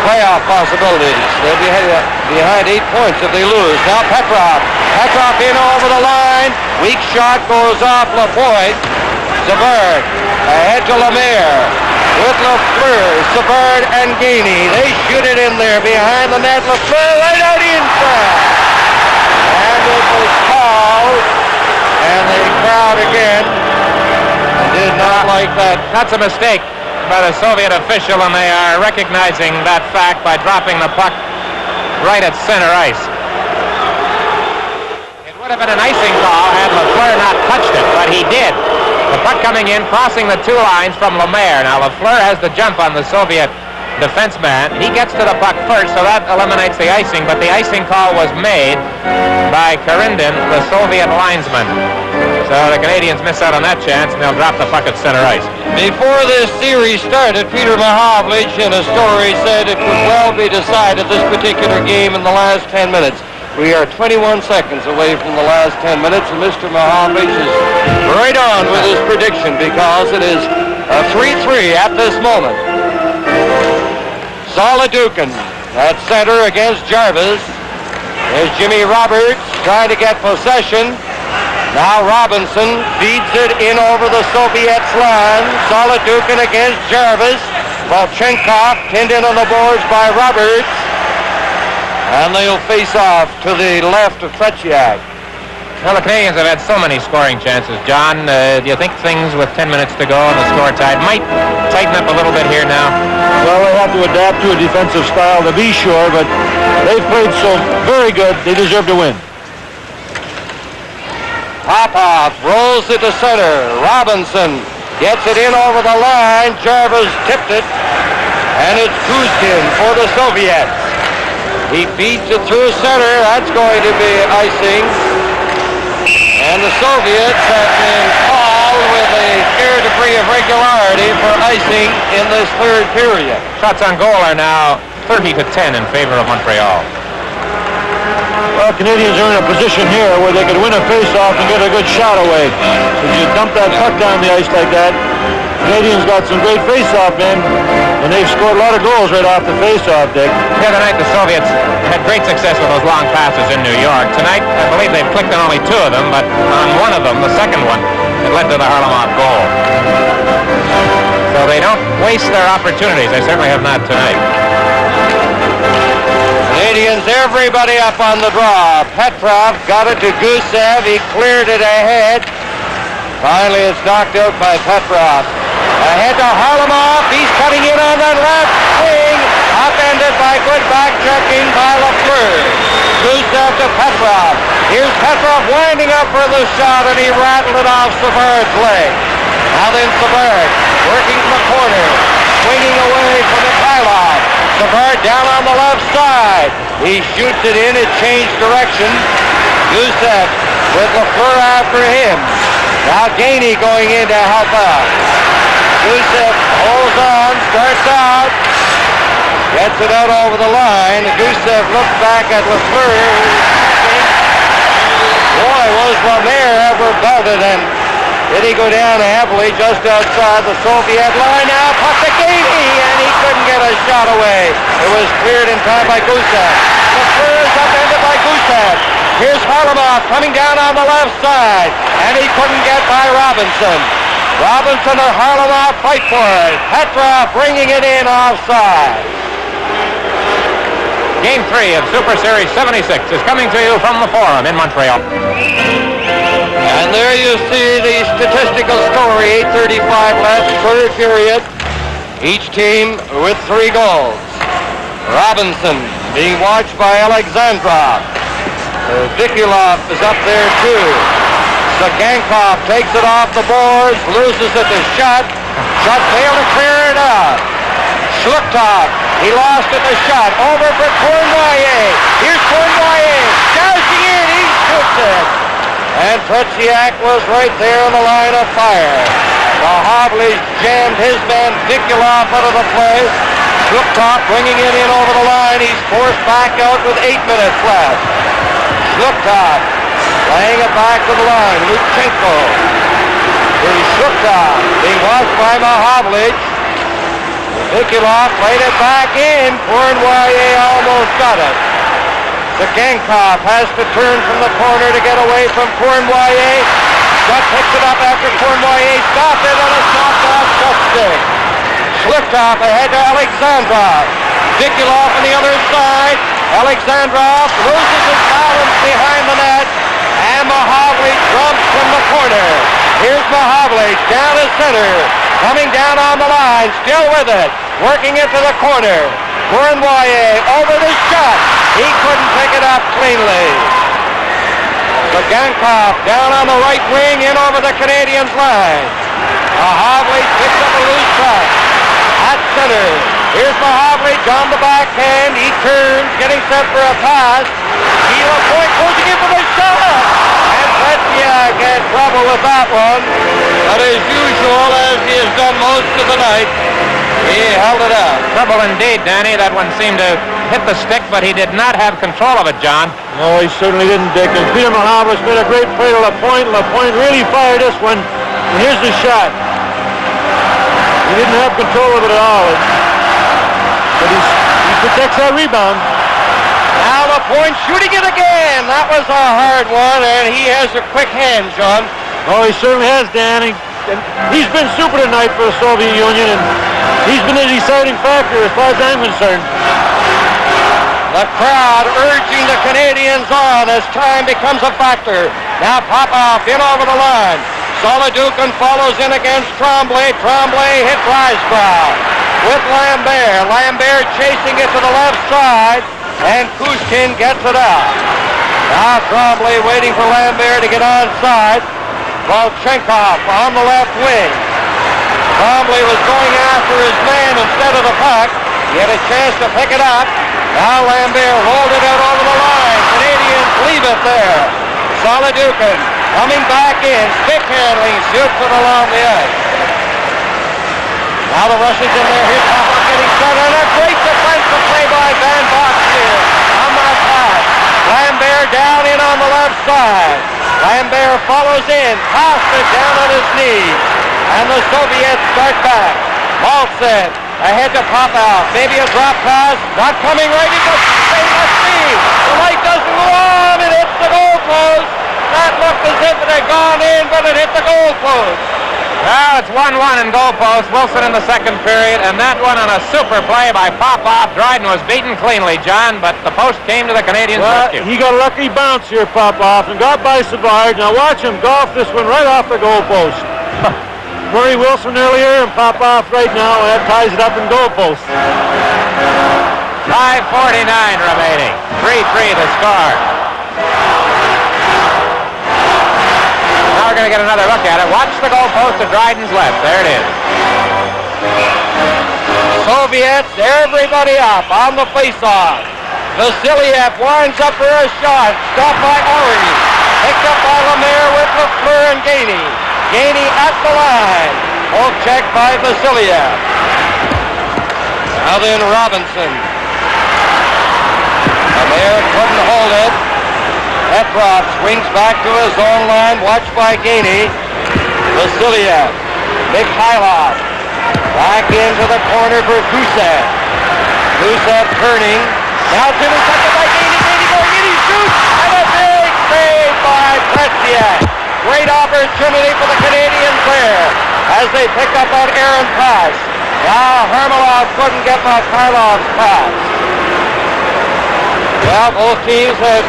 playoff possibilities. They'll be behind 8 points if they lose. Now Petrov. Petrov in over the line. Weak shot goes off Lapointe. Savard ahead to Lemaire with Lafleur, Savard and Gainey. They shoot it in there behind the net. Lafleur right out in front. And it was called. And the crowd again did not like that. That's a mistake by the Soviet official, and they are recognizing that fact by dropping the puck right at center ice. It would have been an icing call had Lafleur not touched it, but he did. The puck coming in, crossing the 2 lines from Lemaire. Now Lafleur has the jump on the Soviet defenseman. He gets to the puck first, so that eliminates the icing, but the icing call was made by Karindin, the Soviet linesman. So the Canadians miss out on that chance, and they'll drop the puck at center ice. Before this series started, Peter Mahovlich in a story said it could well be decided this particular game in the last 10 minutes. We are 21 seconds away from the last 10 minutes, and Mr. Mahovlich is right on with his prediction because it is a 3-3 at this moment. Solidukin at center against Jarvis. There's Jimmy Roberts trying to get possession. Now Robinson feeds it in over the Soviets' line. Solidukin against Jarvis. Volchenkov pinned in on the boards by Roberts. And they'll face off to the left of Tretiak. Well, the Canadians have had so many scoring chances, John. Do you think things with 10 minutes to go and the score tied might tighten up a little bit here now? Well, they have to adapt to a defensive style to be sure, but they've played so very good, they deserve to win. Popov rolls it to center. Robinson gets it in over the line. Jarvis tipped it. And it's Kuzkin for the Soviets. He feeds it through center. That's going to be icing. And the Soviets have been called with a fair degree of regularity for icing in this third period. Shots on goal are now 30-10 in favor of Montreal. Well, Canadians are in a position here where they could win a face-off and get a good shot away. If you dump that puck down the ice like that, Canadians got some great face-off men, and they've scored a lot of goals right off the face-off, Dick. The other night, the Soviets had great success with those long passes in New York. Tonight, I believe they've clicked on only 2 of them, but on one of them, the second one, it led to the Harlamov goal. So they don't waste their opportunities. They certainly have not tonight. Canadians, everybody up on the draw. Petrov got it to Gusev. He cleared it ahead. Finally, it's knocked out by Petrov. Ahead to Harlamov. He's cutting in on that left wing. Upended by good back checking by Lafleur. Gusev to Petrov. Here's Petrov winding up for the shot, and he rattled it off Savard's leg. Now then Savard working from the corner. Swinging away from Mikhailov. Savard down on the left side. He shoots it in. It changed direction. Gusev with Lafleur after him. Now Gainey going in to help out. Gusev holds on, starts out. Gets it out over the line. Gusev looks back at Lafleur. Boy, was Lemaire ever belted, and did he go down heavily just outside the Soviet line. Now puck to Gainey, and he couldn't get a shot away. It was cleared in time by Gusev. Lafleur is upended by Gusev. Here's Harlamov coming down on the left side, and he couldn't get by Robinson. Robinson and Harlamov fight for it. Petrov bringing it in offside. Game 3 of Super Series 76 is coming to you from the Forum in Montreal. And there you see the statistical story. 8:35 left, third period. Each team with 3 goals. Robinson being watched by Alexandrov. Vikulov is up there too. Sagankov takes it off the boards, loses it to Shutt. Shutt failed to clear it out. Schluchtov, he lost it to Shutt. Over for Cournoyer. Here's Cournoyer. Dashing in, he shoots it. And Tretiak was right there on the line of fire. Mahovlich jammed his man Vikulov out of the play. Schluchtov bringing it in over the line. He's forced back out with 8 minutes left. Schluchtov laying it back to the line. Lutchenko. Here's Schluchtov being watched by Mahovlich. Vikulov played it back in. Cournoyer almost got it. Sagankov has to turn from the corner to get away from Cournoyer. Shutt picks it up after Cournoyer stopped it, and a shot off Shutt's stick. Schluchtov ahead to Alexandrov. Vikulov on the other side. Alexandrov loses his balance behind the net, and Mahovlich jumps from the corner. Here's Mahovlich down to center, coming down on the line, still with it, working into the corner. Cournoyer over the shot. He couldn't pick it up cleanly. Sagankov down on the right wing, in over the Canadiens' line. Mahovlich picks up a loose puck at center. Here's Mahovlich on the backhand. He turns, getting set for a pass. Sheila Point closing in for the shot. And Tretiak had trouble with that one. But as usual, as he has done most of the night, he held it out. Trouble indeed, Danny. That one seemed to hit the stick, but he did not have control of it, John. No, he certainly didn't, Dick. And Peter Mahovlich made a great play to LaPointe. LaPointe really fired this one. And here's the shot. He didn't have control of it at all. But he protects that rebound. Now LaPointe shooting it again. That was a hard one, and he has a quick hand, John. Oh, he certainly has, Dan. He's been super tonight for the Soviet Union, and he's been a deciding factor as far as I'm concerned. The crowd urging the Canadiens on as time becomes a factor. Now Popoff in over the line. Solidukin follows in against Tremblay. Tremblay hit Risebrow with Lambert. Lambert chasing it to the left side, and Kushkin gets it out. Now Tremblay waiting for Lambert to get onside. Volchenkov on the left wing. Tremblay was going after his man instead of the puck. He had a chance to pick it up. Now Lambert rolled it out over the line. Canadiens leave it there. Solidukin coming back in. Stick handling. Shoots it along the edge. Now the Russians in there. Here's Popoff getting started. And a great defensive play by Van Box here on that pass. Lambert down in on the left side. Lambert follows in. Passed it down on his knees. And the Soviets start back. Maltsev ahead to Popoff. Maybe a drop pass. Not coming right. He goes straight left speed. The light doesn't go on. It hits the goalpost. That looked as if it had gone in, but it hit the goalpost. Well, it's 1-1 in goalpost. Wilson in the second period, and that one on a super play by Popoff. Dryden was beaten cleanly, John, but the post came to the Canadiens' rescue. He got a lucky bounce here, Popoff, and got by Savard. Now watch him golf this one right off the goalpost. Murray Wilson earlier and Popoff right now, and that ties it up in goalpost. 5:49 remaining. 3-3 to score. Now we're going to get another look at it. Watch the goalpost to Dryden's left. There it is. Soviets, everybody up on the face-off. Vasiliev winds up for a shot. Stopped by Ori. Picked up by Lemaire with Lafleur and Gainey. Gainey at the line. Poke check by Vasiliev. Now then Robinson. Lemaire couldn't hold it. Petrov swings back to his own line, watched by Gainey. Vasiliev. Mikhailov. Back into the corner for Gusev. Gusev turning. Now to the second by Gainey. Gainey going in, he shoots. And a big save by Tretiak. Great opportunity for the Canadiens there as they pick up that errant pass. Now Hermelov couldn't get Mikhailov's pass. Well, both teams had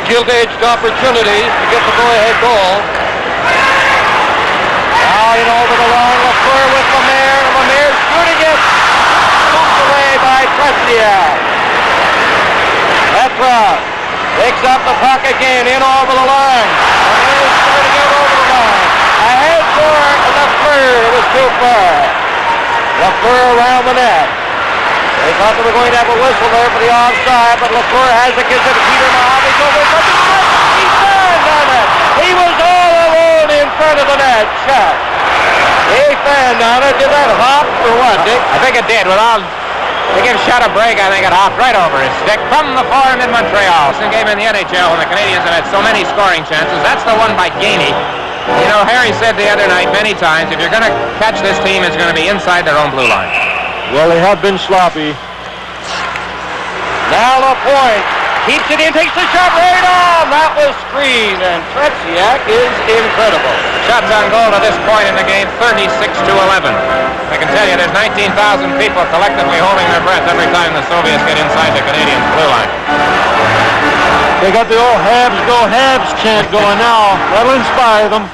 gilt-edged opportunities to get the go-ahead goal. Now in over the line, Lafleur with Lemaire. Lemaire shooting it. Scooped away by Tretiak. Petrov picks up the puck again, in over the line. Lemaire starting out over the line. Ahead for Lafleur. It was too far. Lafleur around the net. They thought they were going to have a whistle there for the offside, but Lafleur has it, gives it to Peter Mahovlich over the net. He fanned on it. He was all alone in front of the net. Shot. He fanned on it. Did that hop or what, Dick? I think it did. They gave Shot a break. I think it hopped right over his stick from the form in Montreal. Some game in the NHL when the Canadiens have had so many scoring chances. That's the one by Gainey. You know, Harry said the other night many times, if you're going to catch this team, it's going to be inside their own blue line. Well, they have been sloppy. Now LaPointe keeps it in, takes the shot right on. That was screened, and Tretiak is incredible. Shots on goal to this point in the game, 36-11. I can tell you there's 19,000 people collectively holding their breath every time the Soviets get inside the Canadiens' blue line. They got the old Habs go Habs chant going now. That'll inspire them.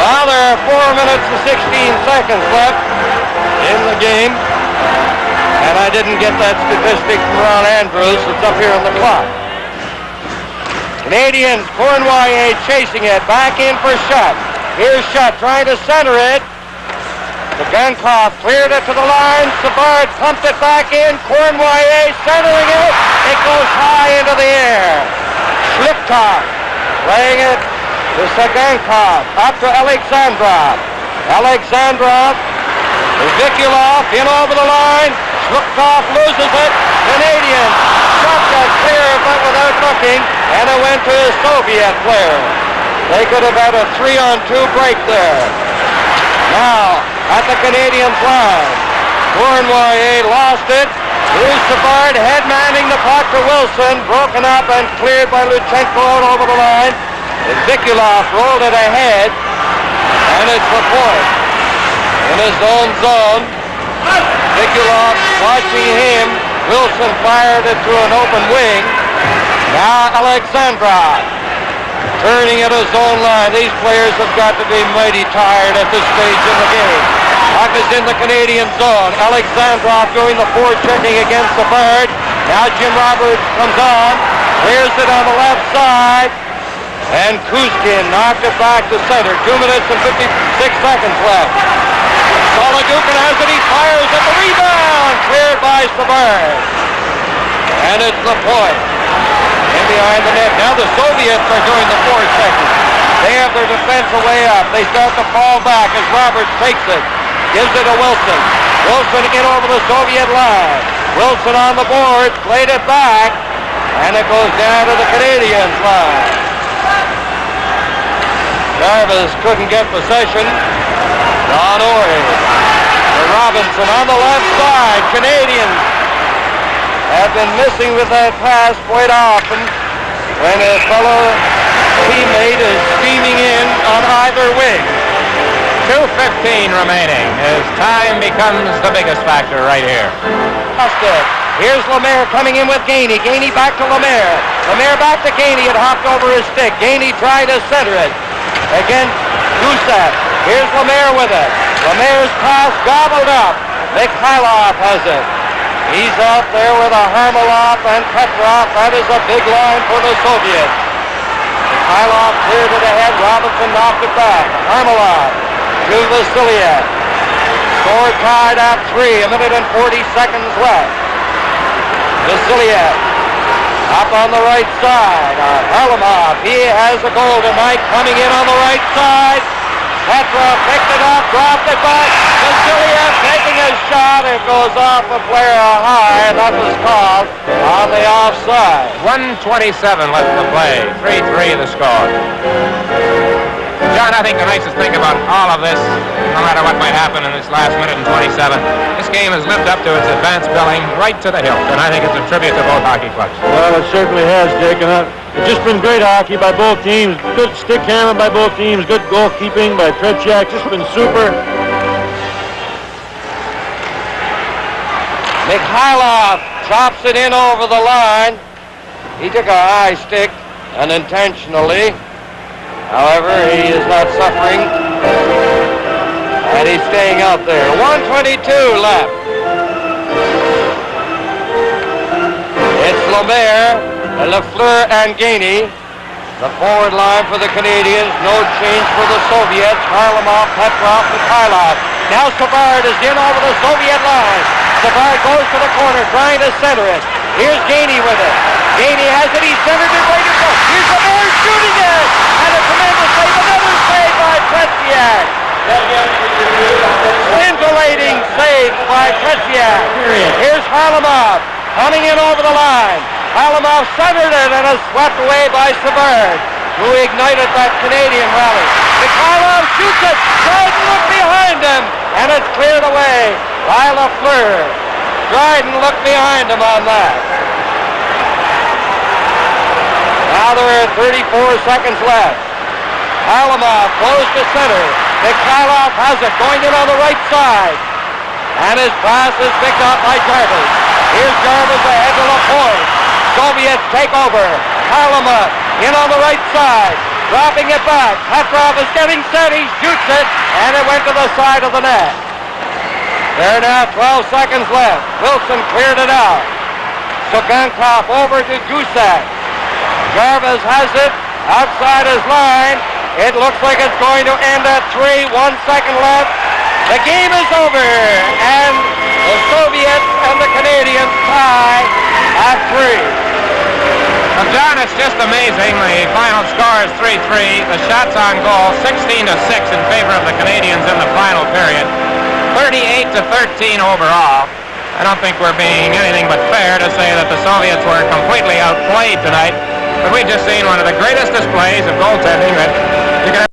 Well, there are 4 minutes and 16 seconds left in the game. And I didn't get that statistic from Ron Andrews. It's up here on the clock. Canadiens, Cournoyer chasing it. Back in for Shutt. Here's Shutt trying to center it. The Gunkov cleared it to the line. Savard pumped it back in. Cournoyer centering it. It goes high into the air. Schlichthoff playing it to Sagankov. Up to Alexandrov. Alexandrov. Vikulov in over the line. Schlichthoff loses it. Canadiens. Shot got clear but without looking. And it went to a Soviet player. They could have had a 3-on-2 break there. Now, at the Canadiens line. Cournoyer lost it. Here's Savard head-manning the puck to Wilson. Broken up and cleared by Luchenko out over the line. And Vikulov rolled it ahead. And it's the point. In his own zone. Vikulov watching him. Wilson fired it through an open wing. Now Alexandrov turning at his own line. These players have got to be mighty tired at this stage in the game. Puck is in the Canadian zone. Alexandrov doing the forechecking against the bird. Now Jim Roberts comes on. Clears it on the left side. And Kuzkin knocked it back to center. 2 minutes and 56 seconds left. Sologukin has it. He fires at the rebound. Cleared by Savard. And it's the point. In behind the net. Now the Soviets are doing the forechecking. They have their defense way up. They start to fall back as Roberts takes it. Gives it to Wilson. Wilson in over the Soviet line. Wilson on the board. Played it back. And it goes down to the Canadiens line. Jarvis couldn't get possession. Don Orey. Robinson on the left side. Canadians have been missing with that pass quite often when a fellow teammate is steaming in on either wing. 2:15 remaining as time becomes the biggest factor right here. Here's Lemaire coming in with Gainey. Gainey back to Lemaire. Lemaire back to Gainey. It hopped over his stick. Gainey tried to center it. Again, Gusev. Here's Lemaire with it. Lemaire's pass gobbled up. Mikhailov has it. He's out there with a Harmelov and Petrov. That is a big line for the Soviets. Mikhailov cleared it ahead. Robinson knocked it back. Harmelov to Vasiliev. Score tied at 3. 1 minute and 40 seconds left. Vasiliev up on the right side. Harlemov, he has a goal tonight coming in on the right side. Petrov picked it up, dropped it back. Vasiliev taking a shot. It goes off the player high, and that was called on the offside. 1:27 left to play. 3-3 the score. John, I think the nicest thing about all of this, no matter what might happen in this last minute and 27, this game has lived up to its advanced billing right to the hilt, and I think it's a tribute to both hockey clubs. Well, it certainly has, Dick, and it's just been great hockey by both teams. Good stick hammer by both teams. Good goalkeeping by Tretiak. Just been super. Mikhailov chops it in over the line. He took a high stick unintentionally. However, he is not suffering, and he's staying out there. 1:22 left. It's Lemaire, Lafleur, and Gainey. The forward line for the Canadiens. No change for the Soviets. Harlemov, Petrov, Mikhailov. Now Savard is in over the Soviet line. Savard goes to the corner, trying to center it. Here's Gainey with it. Gainey has it. He centered it right to goal. Here's Lemaire shooting it. And a tremendous save. Another save by Tretiak. Scintillating save by Tretiak. Here's Harlemov coming in over the line. Harlemov centered it and is swept away by Savard, who ignited that Canadian rally. Mikhailov shoots it. Dryden looked behind him, and it's cleared away by Lafleur. Dryden looked behind him on that. Now there are 34 seconds left. Harlemov close to center. Mikhailov has it, going in on the right side. And his pass is picked up by Jarvis. Here's Jarvis ahead to the point. Soviets take over. Harlemov in on the right side. Dropping it back. Petrov is getting set. He shoots it. And it went to the side of the net. There are now 12 seconds left. Wilson cleared it out. Sugankov over to Gusev. Jarvis has it outside his line. It looks like it's going to end at 3. 1 second left. The game is over. And the Soviets and the Canadiens tie at 3. Well, John, it's just amazing. The final score is 3-3. The shots on goal, 16-6 in favor of the Canadiens in the final period. 38-13 overall. I don't think we're being anything but fair to say that the Soviets were completely outplayed tonight. But we've just seen one of the greatest displays of goaltending that you can